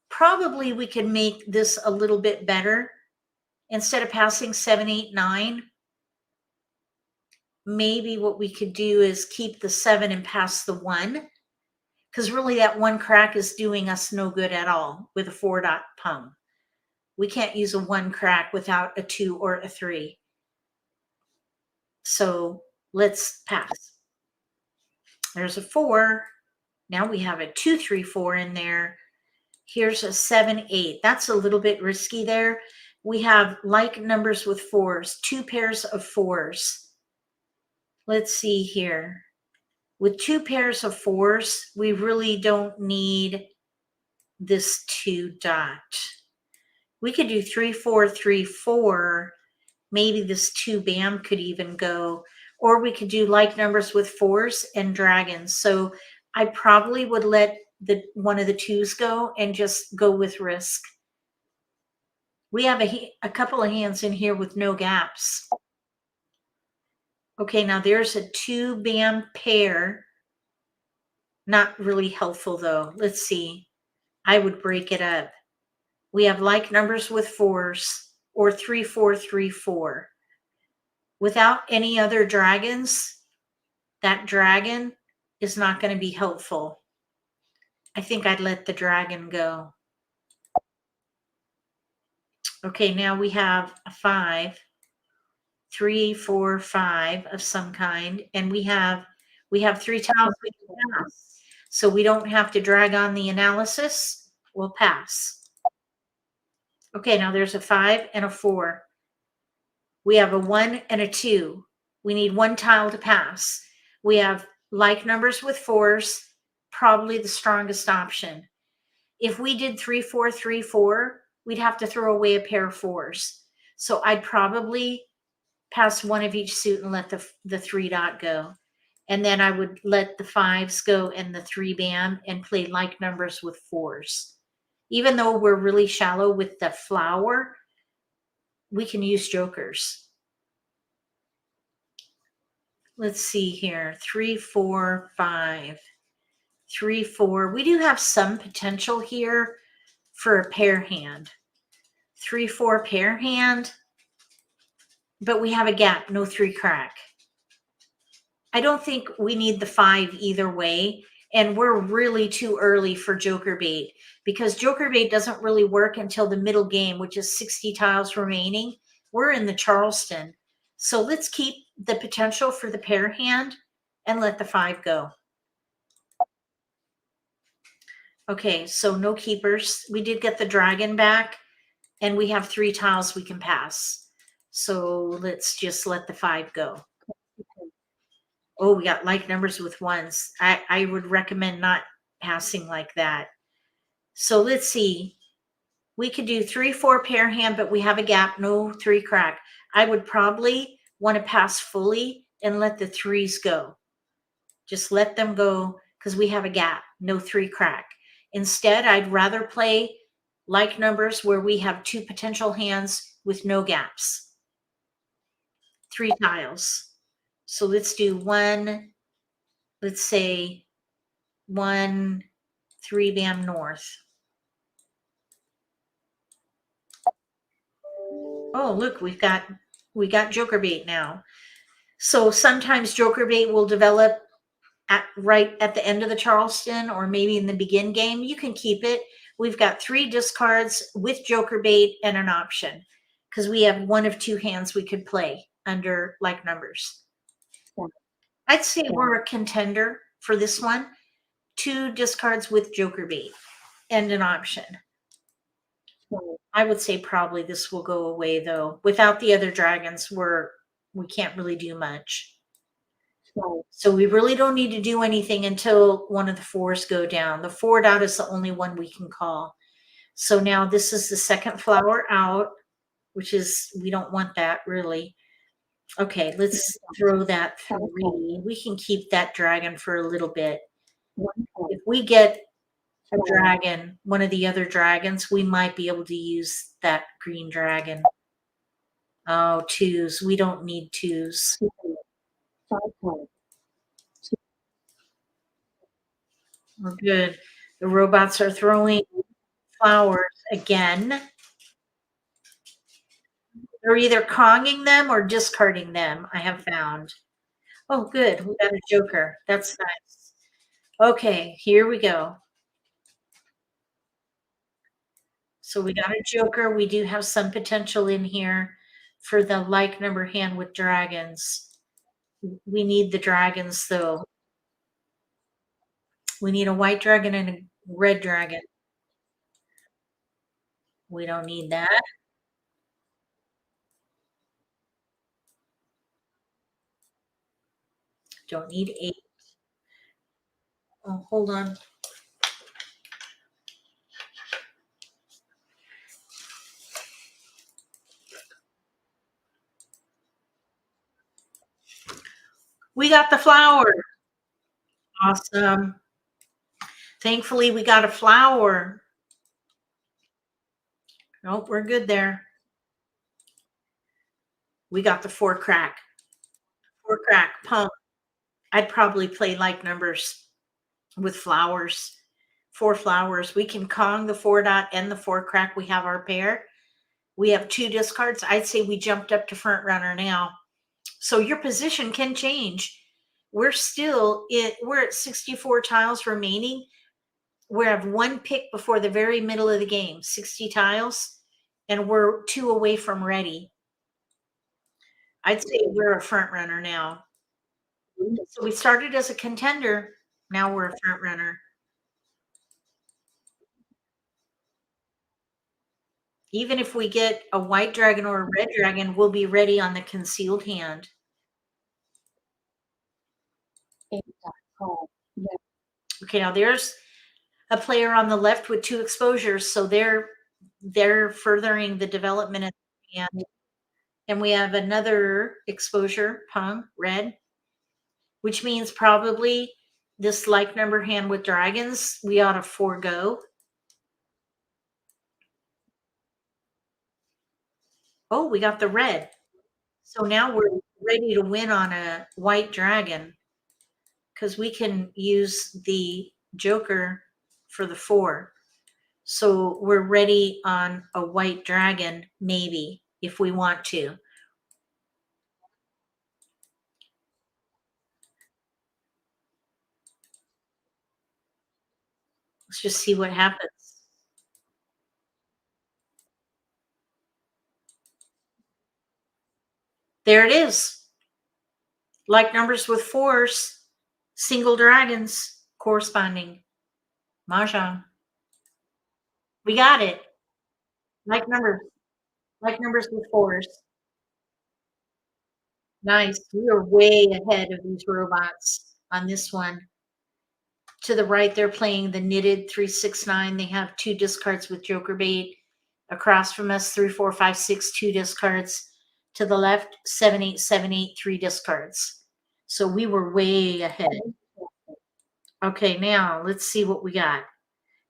Probably we could make this a little bit better. Instead of passing 7 8 9, maybe what we could do is keep the 7 and pass the 1, because really that 1 crack is doing us no good at all with a 4-dot pung. We can't use a 1 crack without a 2 or a 3. So let's pass. There's a 4. Now we have a 2, 3, 4 in there. Here's a 7, 8. That's a little bit risky there. We have like numbers with 4s, 2 pairs of 4s. Let's see here. With 2 pairs of 4s, we really don't need this 2 dot. We could do 3, 4, 3, 4. Maybe this 2 bam could even go, or we could do like numbers with 4s and dragons. So I probably would let one of the 2s go and just go with risk. We have a couple of hands in here with no gaps. Okay, now there's a 2 bam pair. Not really helpful though. Let's see. I would break it up. We have like numbers with 4s or 3, 4, 3, 4. Without any other dragons, that dragon is not going to be helpful. I think I'd let the dragon go. Okay, now we have a 5, 3, 4, 5 of some kind, and we have 3 tiles we can pass. So we don't have to drag on the analysis. We'll pass. Okay, now there's a 5 and a 4. We have a 1 and a 2. We need 1 tile to pass. We have like numbers with 4s, probably the strongest option. If we did 3, 4, 3, 4, we'd have to throw away a pair of 4s. So I'd probably pass 1 of each suit and let the 3 dot go. And then I would let the 5s go and the 3 bam and play like numbers with 4s. Even though we're really shallow with the flower, we can use jokers. Let's see here. 3, 4, 5. 3, 4. We do have some potential here for a pair hand. 3, 4 pair hand, but we have a gap, no 3 crack. I don't think we need the 5 either way, and we're really too early for joker bait because joker bait doesn't really work until the middle game, which is 60 tiles remaining. We're in the Charleston. So let's keep the potential for the pair hand and let the 5 go. Okay, so no keepers. We did get the dragon back, and we have 3 tiles we can pass. So let's just let the 5 go. Oh, we got like numbers with 1s. I would recommend not passing like that. So let's see. We could do 3, 4 pair hand, but we have a gap, no 3 crack. I would probably want to pass fully and let the 3s go. Just let them go because we have a gap, no 3 crack. Instead, I'd rather play like numbers where we have 2 potential hands with no gaps. 3 tiles. So let's do 1, let's say 1, 3 bam north. Oh, look, we got joker bait now. So sometimes joker bait will develop right at the end of the Charleston or maybe in the begin game. You can keep it. We've got 3 discards with joker bait and an option because we have 1 of 2 hands we could play under like numbers. I'd say we're a contender for this one. 2 discards with joker bait and an option. I would say probably this will go away though. Without the other dragons, we can't really do much. So we really don't need to do anything until one of the 4s go down. The 4 dot is the only one we can call. So now this is the second flower out, which is, we don't want that really. Okay, let's throw that 3. We can keep that dragon for a little bit. If we get a dragon, one of the other dragons, we might be able to use that green dragon. Oh, 2s. We don't need 2s. We're good. The robots are throwing flowers again. They're either conging them or discarding them, I have found. Oh, good. We got a joker. That's nice. Okay, here we go. So we got a joker. We do have some potential in here for the like number hand with dragons. We need the dragons though. We need a white dragon and a red dragon. We don't need that. Don't need 8. Oh, hold on. We got the flower. Awesome. Thankfully, we got a flower. Nope, we're good there. We got the 4 crack. 4 crack, pump. I'd probably play like numbers with flowers. 4 flowers. We can Kong the 4 dot and the 4 crack. We have our pair. We have 2 discards. I'd say we jumped up to front runner now. So your position can change. We're at 64 tiles remaining. We have 1 pick before the very middle of the game, 60 tiles, and we're 2 away from ready. I'd say we're a front runner now. So we started as a contender. Now we're a front runner. Even if we get a white dragon or a red dragon, we'll be ready on the concealed hand. 8 dot call. Yeah. Okay, now there's a player on the left with 2 exposures, so they're furthering the development of the hand. And we have another exposure, Pung, red, which means probably this like number hand with dragons, we ought to forego. Oh, we got the red. So now we're ready to win on a white dragon because we can use the joker for the 4. So we're ready on a white dragon, maybe, if we want to. Let's just see what happens. There it is. Like numbers with 4s, single dragons corresponding. Mahjong. We got it. Like numbers. Like numbers with 4s. Nice. We are way ahead of these robots on this one. To the right, they're playing the knitted 369. They have 2 discards with joker bait. Across from us, 3, 4, 5, 6, 2 discards. To the left, 7, 8, 7, 8, 3 discards. So we were way ahead. Okay, now let's see what we got.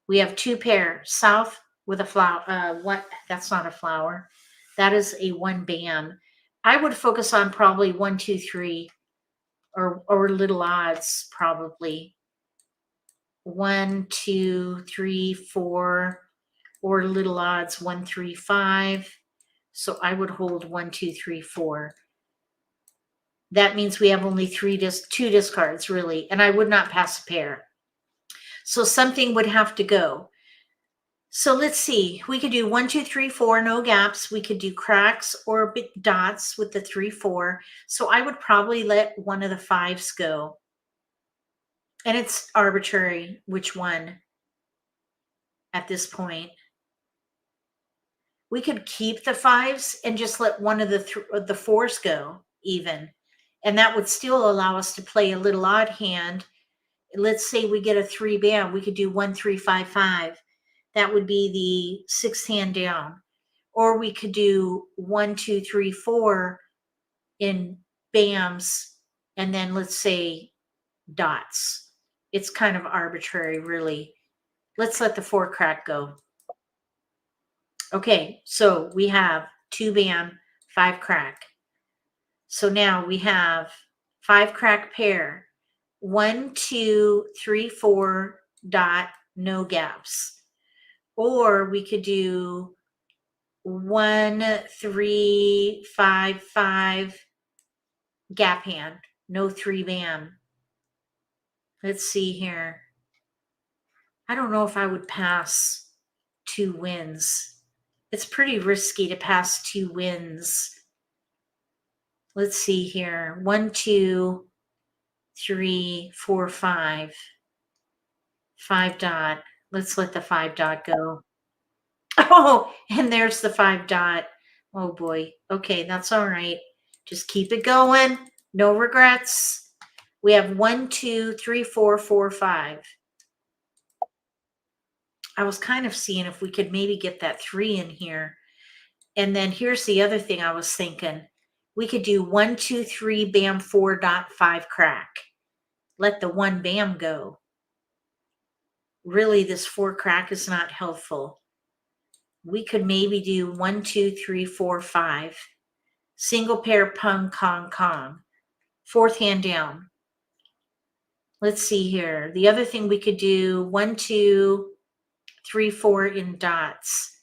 We have 2 pair, south with a flower. What? That's not a flower. That is a 1 bam. I would focus on probably 1, 2, 3, or little odds probably. 1, 2, 3, 4, or little odds 1, 3, 5. So I would hold 1, 2, 3, 4. That means we have only 2 discards really, and I would not pass a pair. So something would have to go. So let's see. We could do 1, 2, 3, 4, no gaps. We could do cracks or dots with the 3, 4. So I would probably let one of the 5s go. And it's arbitrary which one at this point. We could keep the 5s and just let one of the 4s go even. And that would still allow us to play a little odd hand. Let's say we get a 3 bam. We could do 1, 3, 5, 5. That would be the 6th hand down. Or we could do 1, 2, 3, 4 in bams, and then let's say dots. It's kind of arbitrary, really. Let's let the 4 crack go. Okay, so we have 2 bam, 5 crack. So now we have 5 crack pair, 1, 2, 3, 4 dot, no gaps. Or we could do 1, 3, 5, 5 gap hand. No 3 bam. Let's see here. I don't know if I would pass 2 wins. It's pretty risky to pass 2 wins. Let's see here. 1, 2, 3, 4, 5. 5 dot. Let's let the 5 dot go. Oh, and there's the 5 dot. Oh boy. Okay, that's all right. Just keep it going. No regrets. We have 1, 2, 3, 4, 4, 5. I was kind of seeing if we could maybe get that 3 in here. And then here's the other thing I was thinking. We could do 1, 2, 3, bam, 4 dot, 5 crack. Let the 1 bam go. Really, this 4 crack is not helpful. We could maybe do 1, 2, 3, 4, 5. Single pair, pung, kong, kong. 4th hand down. Let's see here. The other thing we could do 1, 2, 3, 4 in dots.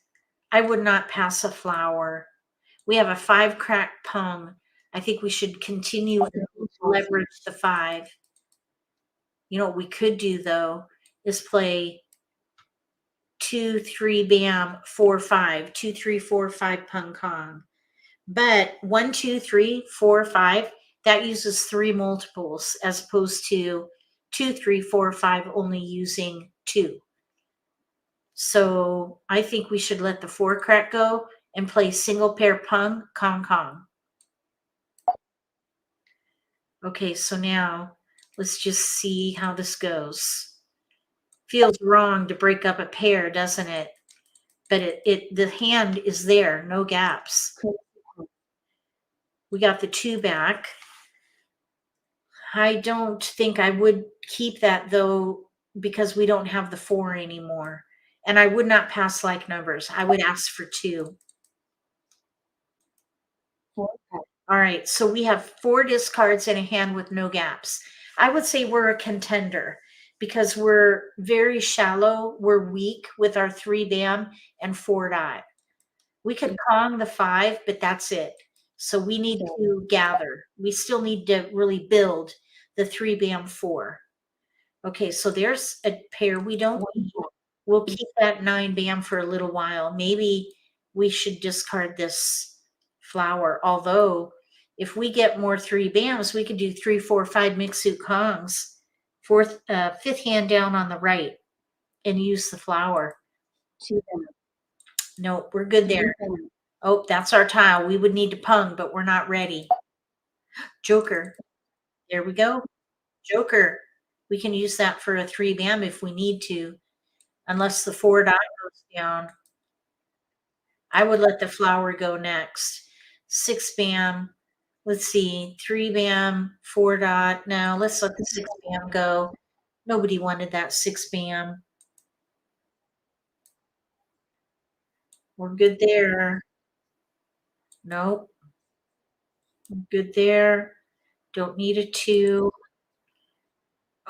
I would not pass a flower. We have a 5 crack pung. I think we should continue to leverage the 5. You know what we could do though is play 2, 3, bam, 4, 5. 2, 3, 4, 5 pung kong. But 1, 2, 3, 4, 5, that uses 3 multiples as opposed to 2, 3, 4, 5 only using 2. So I think we should let the 4 crack go and play single pair pung, kong, kong. Okay, so now let's just see how this goes. Feels wrong to break up a pair, doesn't it? But the hand is there, no gaps. We got the 2 back. I don't think I would keep that though, because we don't have the 4 anymore. And I would not pass like numbers. I would ask for 2. 4 crack. All right, so we have 4 discards in a hand with no gaps. I would say we're a contender because we're very shallow. We're weak with our 3 bam and 4 dot. We could kong the 5, but that's it. So we need to gather. We still need to really build the 3 bam 4. Okay, so there's a pair we don't need. We'll keep that 9 bam for a little while. Maybe we should discard this flower. Although if we get more 3 bams, we could do 3, 4, 5 mixed suit kongs. 5th hand down on the right and use the flower. 2 bam. No, we're good there. Oh, that's our tile. We would need to pung, but we're not ready. Joker. There we go. Joker. We can use that for a 3 bam if we need to, unless the 4 dot goes down. I would let the flower go next. 6 bam. Let's see. 3 bam, 4 dot. No, let's let the 6 bam go. Nobody wanted that 6 bam. We're good there. Nope. Good there. Don't need a 2.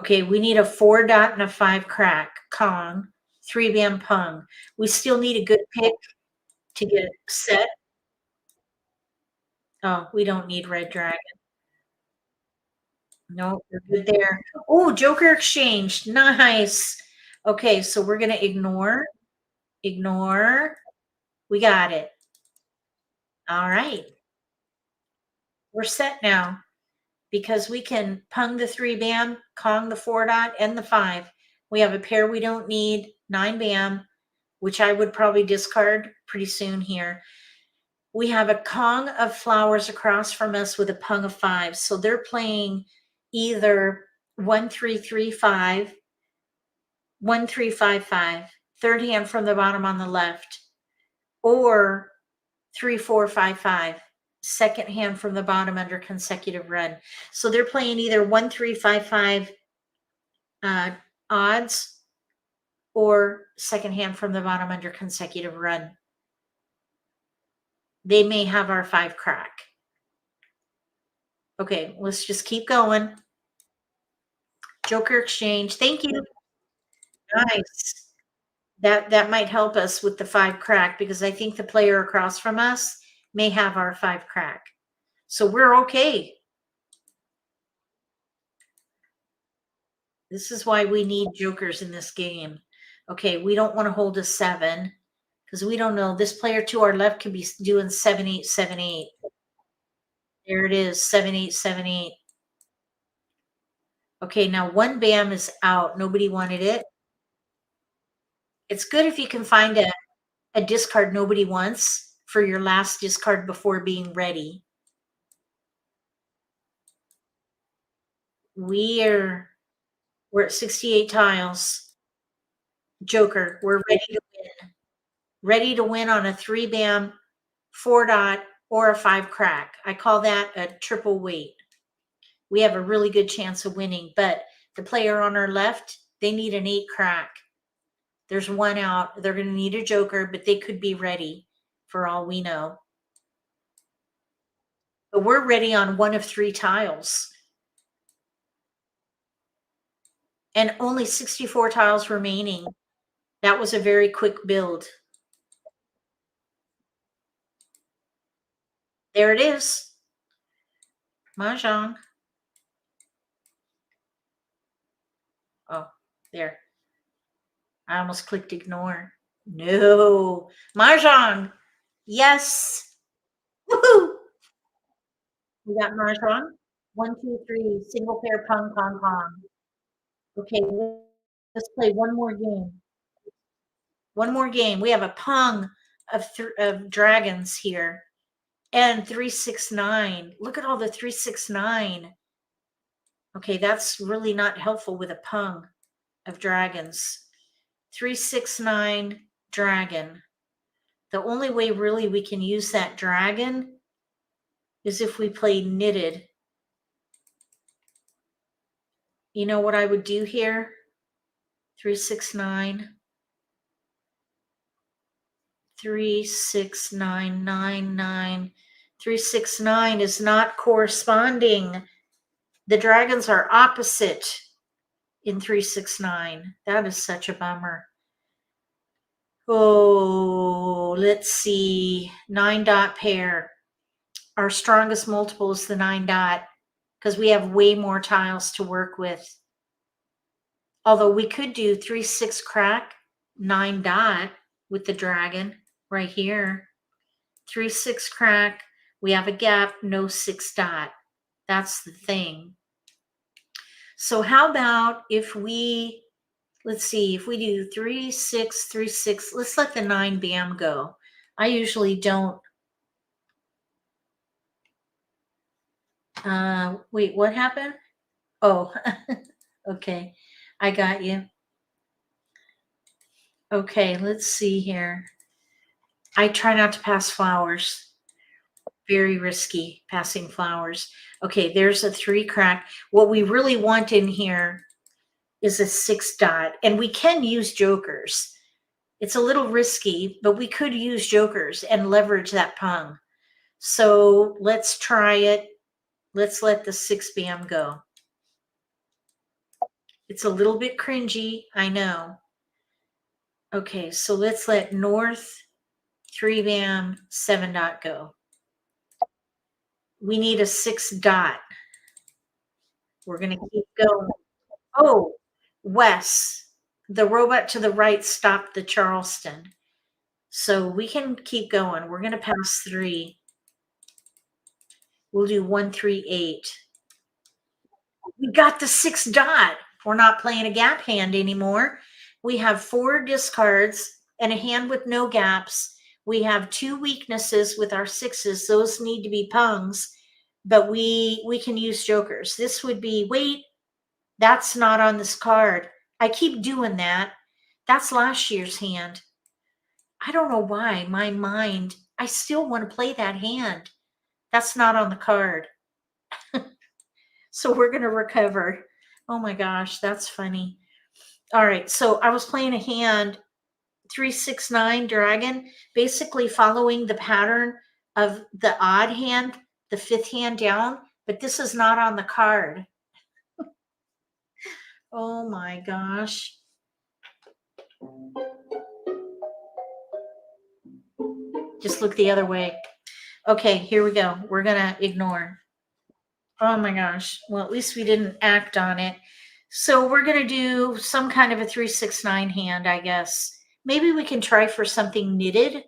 Okay, we need a 4 dot and a 5 crack. Kong. 3 bam pung. We still need a good pick to get it set. Oh, we don't need red dragon. No, we're good there. Oh, Joker exchange. Nice. Okay, so we're gonna ignore. Ignore. We got it. All right. We're set now because we can pung the 3 bam, kong the 4 dot, and the 5. We have a pair we don't need, 9 bam, which I would probably discard pretty soon here. We have a kong of flowers across from us with a pung of 5. So they're playing either 1, 3, 3, 5, 1, 3, 5, 5, 3rd hand from the bottom on the left, or 3, 4, 5, 5, 2nd hand from the bottom under consecutive run. So they're playing either 1, 3, 5, 5 odds, or 2nd hand from the bottom under consecutive run. They may have our 5 crack. Okay, let's just keep going. Joker exchange. Thank you. Nice. That might help us with the 5 crack because I think the player across from us may have our 5 crack. So we're okay. This is why we need jokers in this game. Okay, we don't want to hold a 7 because we don't know. This player to our left could be doing 7, 8, 7, 8. There it is, 7, 8, 7, 8. Okay, now one bam is out. Nobody wanted it. It's good if you can find a discard nobody wants for your last discard before being ready. We're at 68 tiles. Joker, we're ready to win. Ready to win on a 3 bam, 4 dot, or a 5 crack. I call that a triple weight. We have a really good chance of winning, but the player on our left, they need an 8 crack. There's one out. They're going to need a joker, but they could be ready for all we know. But we're ready on 1 of 3 tiles. And only 64 tiles remaining. That was a very quick build. There it is. Mahjong. Oh, there. I almost clicked ignore. No. Mahjong. Yes. Woohoo. We got Mahjong. 1, 2, 3. Single pair pong, pong, pong. Okay, let's play one more game. One more game. We have a pong of dragons here. And 3, 6, 9. Look at all the 3, 6, 9. Okay, that's really not helpful with a pong of dragons. 3, 6, 9 dragon. The only way really we can use that dragon is if we play knitted. You know what I would do here? 3, 6, 9. 3, 6, 9, 9, 9. 3, 6, 9 is not corresponding. The dragons are opposite in 3, 6, 9. That is such a bummer. Oh, let's see. 9 dot pair. Our strongest multiple is the 9 dot because we have way more tiles to work with. Although we could do 3, 6 crack, 9 dot with the dragon right here. 3, 6 crack. We have a gap, no 6 dot. That's the thing. So how about if we, let's see, if we do 3, 6, 3, 6, let's let the 9 bam go. I usually don't. Wait, what happened? Oh, okay. I got you. Okay, let's see here. I try not to pass flowers. Very risky passing flowers. Okay, there's a 3 crack. What we really want in here is a 6 dot, and we can use jokers. It's a little risky, but we could use jokers and leverage that pong. So let's try it. Let's let the 6 bam go. It's a little bit cringy, I know. Okay, so let's let north 3 bam 7 dot go. We need a 6 dot. We're going to keep going. Oh, Wes, the robot to the right stopped the Charleston. So we can keep going. We're going to pass 3. We'll do 1, 3, 8. We got the 6 dot. We're not playing a gap hand anymore. We have 4 discards and a hand with no gaps. We have 2 weaknesses with our 6s. Those need to be pungs, but we can use jokers. This would be, wait, that's not on this card. I keep doing that. That's last year's hand. I don't know why my mind, I still want to play that hand. That's not on the card. So we're going to recover. Oh my gosh, that's funny. All right, so I was playing a hand, 3, 6, 9 dragon, basically following the pattern of the odd hand, the 5th hand down, but this is not on the card. Oh my gosh. Just look the other way. Okay, here we go. We're going to ignore. Oh my gosh. Well, at least we didn't act on it. So we're going to do some kind of a 3-6-9 hand, I guess. Maybe we can try for something knitted.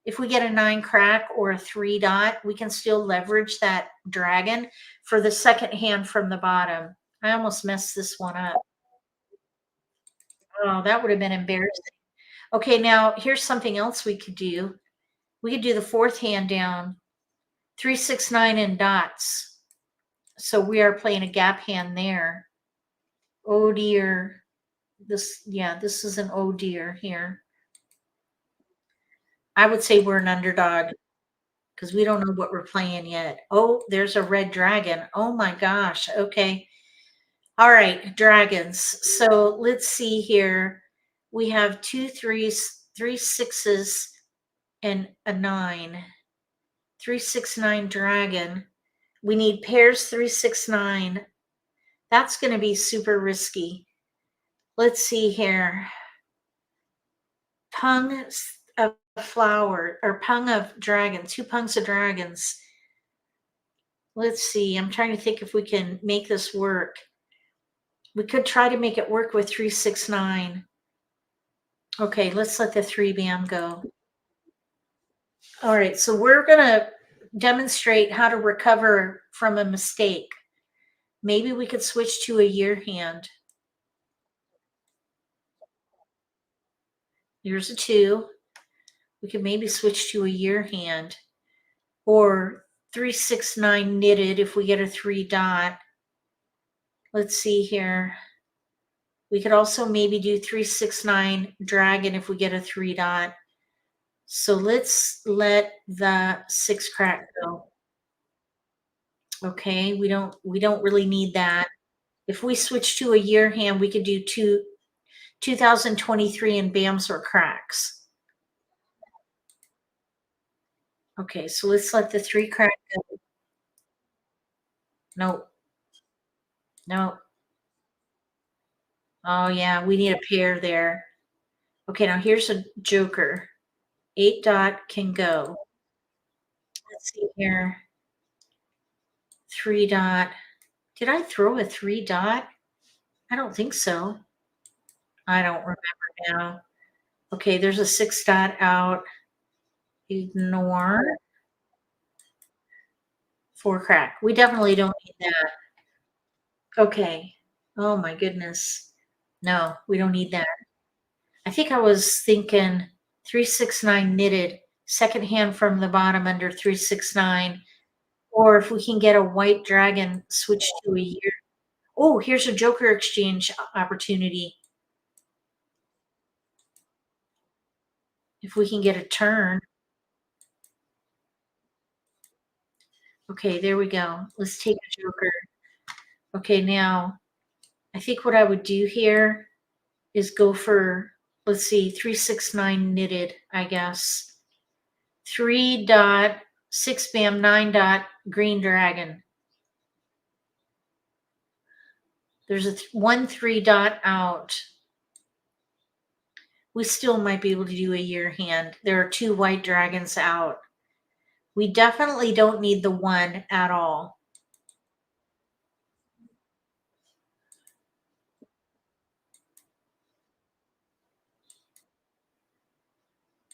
If we get a 9 crack or a 3 dot, we can still leverage that dragon for the second hand from the bottom. I almost messed this one up. Oh, that would have been embarrassing. Okay, now here's something else we could do. We could do the fourth hand down, 3-6-9 in dots. So we are playing a gap hand there. Oh dear. This is an oh dear here. I would say we're an underdog because we don't know what we're playing yet. Oh, there's a red dragon. Oh my gosh. Okay. All right, dragons. So let's see here. We have 2 3s, 3 6s, and a 9. 3-6-9 dragon. We need pairs 3-6-9. That's going to be super risky. Let's see here. Pung of flower or pung of dragon, 2 pungs of dragons. Let's see. I'm trying to think if we can make this work. We could try to make it work with 3-6-9. Okay, let's let the 3 bam go. All right, so we're going to demonstrate how to recover from a mistake. Maybe we could switch to a year hand. Here's a 2. We could maybe switch to a year hand or 3-6-9 knitted if we get a 3 dot. Let's see here. We could also maybe do 3-6-9 dragon if we get a 3 dot. So let's let the 6 crack go. Okay, we don't really need that. If we switch to a year hand, we could do 2023 and bams or cracks. Okay, so let's let the 3 crack go. Nope. Nope. Oh yeah, we need a pair there. Okay, now here's a joker. 8 dot can go. Let's see here. 3 dot. Did I throw a 3 dot? I don't think so. I don't remember now. Okay, there's a 6 dot out. Ignore. 4 crack. We definitely don't need that. Okay. Oh my goodness. No, we don't need that. I think I was thinking 3-6-9 knitted, second hand from the bottom under 3-6-9. Or if we can get a white dragon, switch to a year. Oh, here's a joker exchange opportunity. If we can get a turn. Okay, there we go. Let's take a joker. Okay, now I think what I would do here is go for, let's see, 3-6-9 knitted, I guess. 3 dot, 6 bam, 9 dot, green dragon. There's a 1 3 dot out. We still might be able to do a year hand. There are 2 white dragons out. We definitely don't need the 1 at all.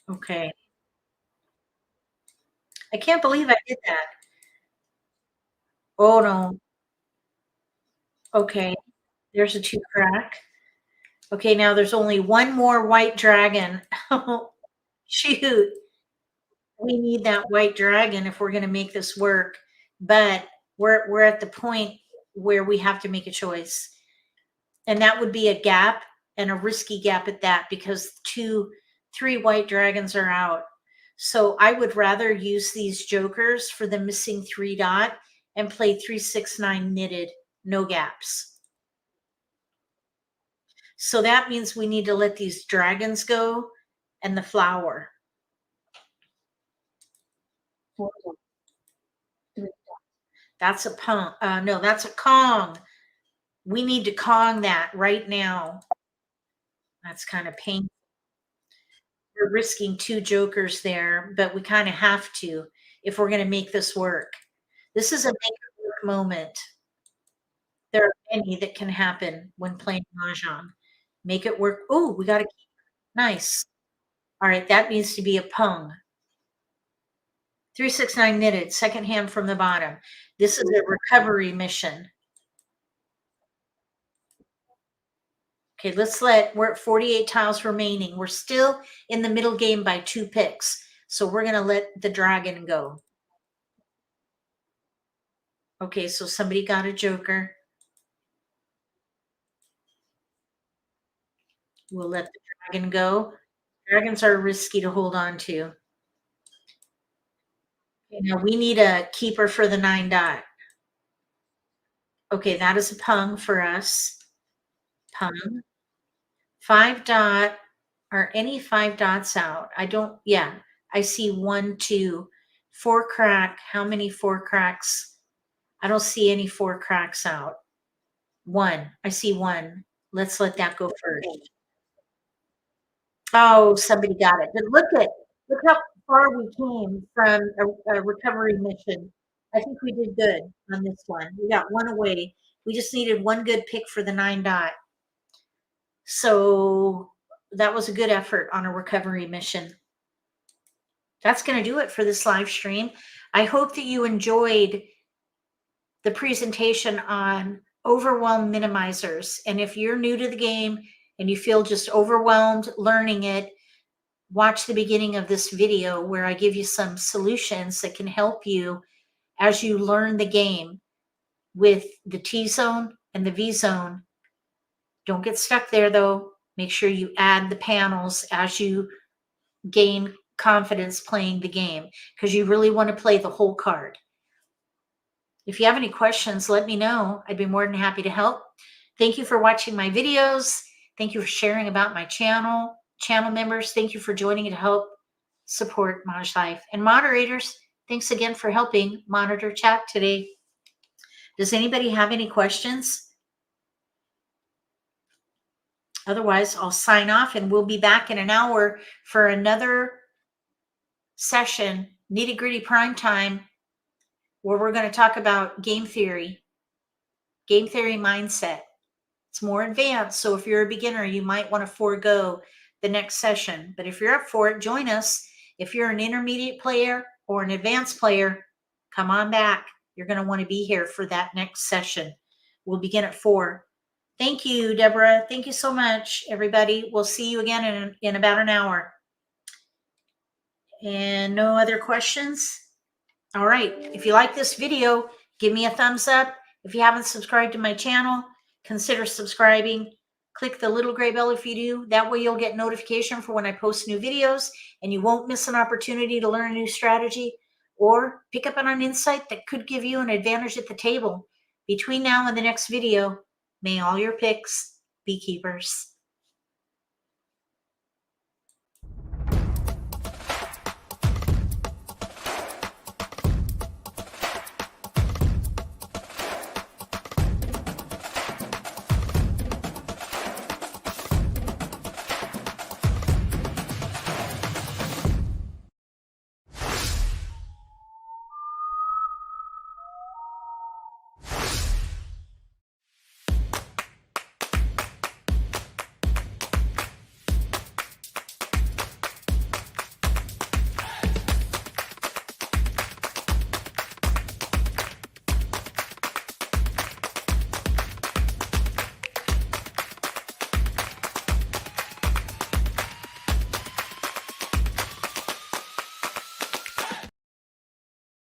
Okay. I can't believe I did that. Oh no. Okay. There's a 2 crack. Okay, now there's only 1 more white dragon. Oh, shoot. We need that white dragon if we're going to make this work. But we're at the point where we have to make a choice. And that would be a gap and a risky gap at that because 3 white dragons are out. So I would rather use these jokers for the missing 3 dot and play 3-6-9 knitted, no gaps. So that means we need to let these dragons go and the flower. 4 dots. 3 dots. That's a punk. No, that's a Kong. We need to Kong that right now. That's kind of painful. We're risking 2 jokers there, but we kind of have to if we're going to make this work. This is a make it work moment. There are many that can happen when playing Mahjong. Make it work. Oh, we got to keep nice. All right, that needs to be a pung. 369 knitted, second hand from the bottom. This is a recovery mission. Okay, we're at 48 tiles remaining. We're still in the middle game by 2 picks. So we're going to let the dragon go. Okay, so somebody got a joker. We'll let the dragon go. Dragons are risky to hold on to. Okay, now we need a keeper for the 9 dot. Okay, that is a pung for us. Pung. 5 dot. Are any 5 dots out? Yeah, I see 1, 2, 4 crack. How many 4 cracks? I don't see any 4 cracks out. 1. I see 1. Let's let that go first. Oh, somebody got it. But look how far we came from a recovery mission. I think we did good on this one. We got 1 away. We just needed 1 good pick for the 9 dot. So that was a good effort on a recovery mission. That's going to do it for this live stream. I hope that you enjoyed the presentation on overwhelm minimizers. And if you're new to the game and you feel just overwhelmed learning it, watch the beginning of this video where I give you some solutions that can help you as you learn the game with the T zone and the V zone. Don't get stuck there though. Make sure you add the panels as you gain confidence playing the game, because you really want to play the whole card. If you have any questions, let me know. I'd be more than happy to help. Thank you for watching my videos. Thank you for sharing about my channel. Channel members, thank you for joining to help support MAHJLIFE. And moderators, thanks again for helping monitor chat today. Does anybody have any questions? Otherwise, I'll sign off and we'll be back in an hour for another session, Nitty-Gritty Prime Time, where we're going to talk about game theory mindset. It's more advanced, so if you're a beginner, you might want to forego the next session. But if you're up for it, join us. If you're an intermediate player or an advanced player, come on back. You're going to want to be here for that next session. We'll begin at 4. Thank you, Deborah. Thank you so much, everybody. We'll see you again in about an hour. And no other questions? All right. If you like this video, give me a thumbs up. If you haven't subscribed to my channel, consider subscribing. Click the little gray bell if you do. That way you'll get notification for when I post new videos and you won't miss an opportunity to learn a new strategy or pick up on an insight that could give you an advantage at the table. Between now and the next video, may all your picks be keepers.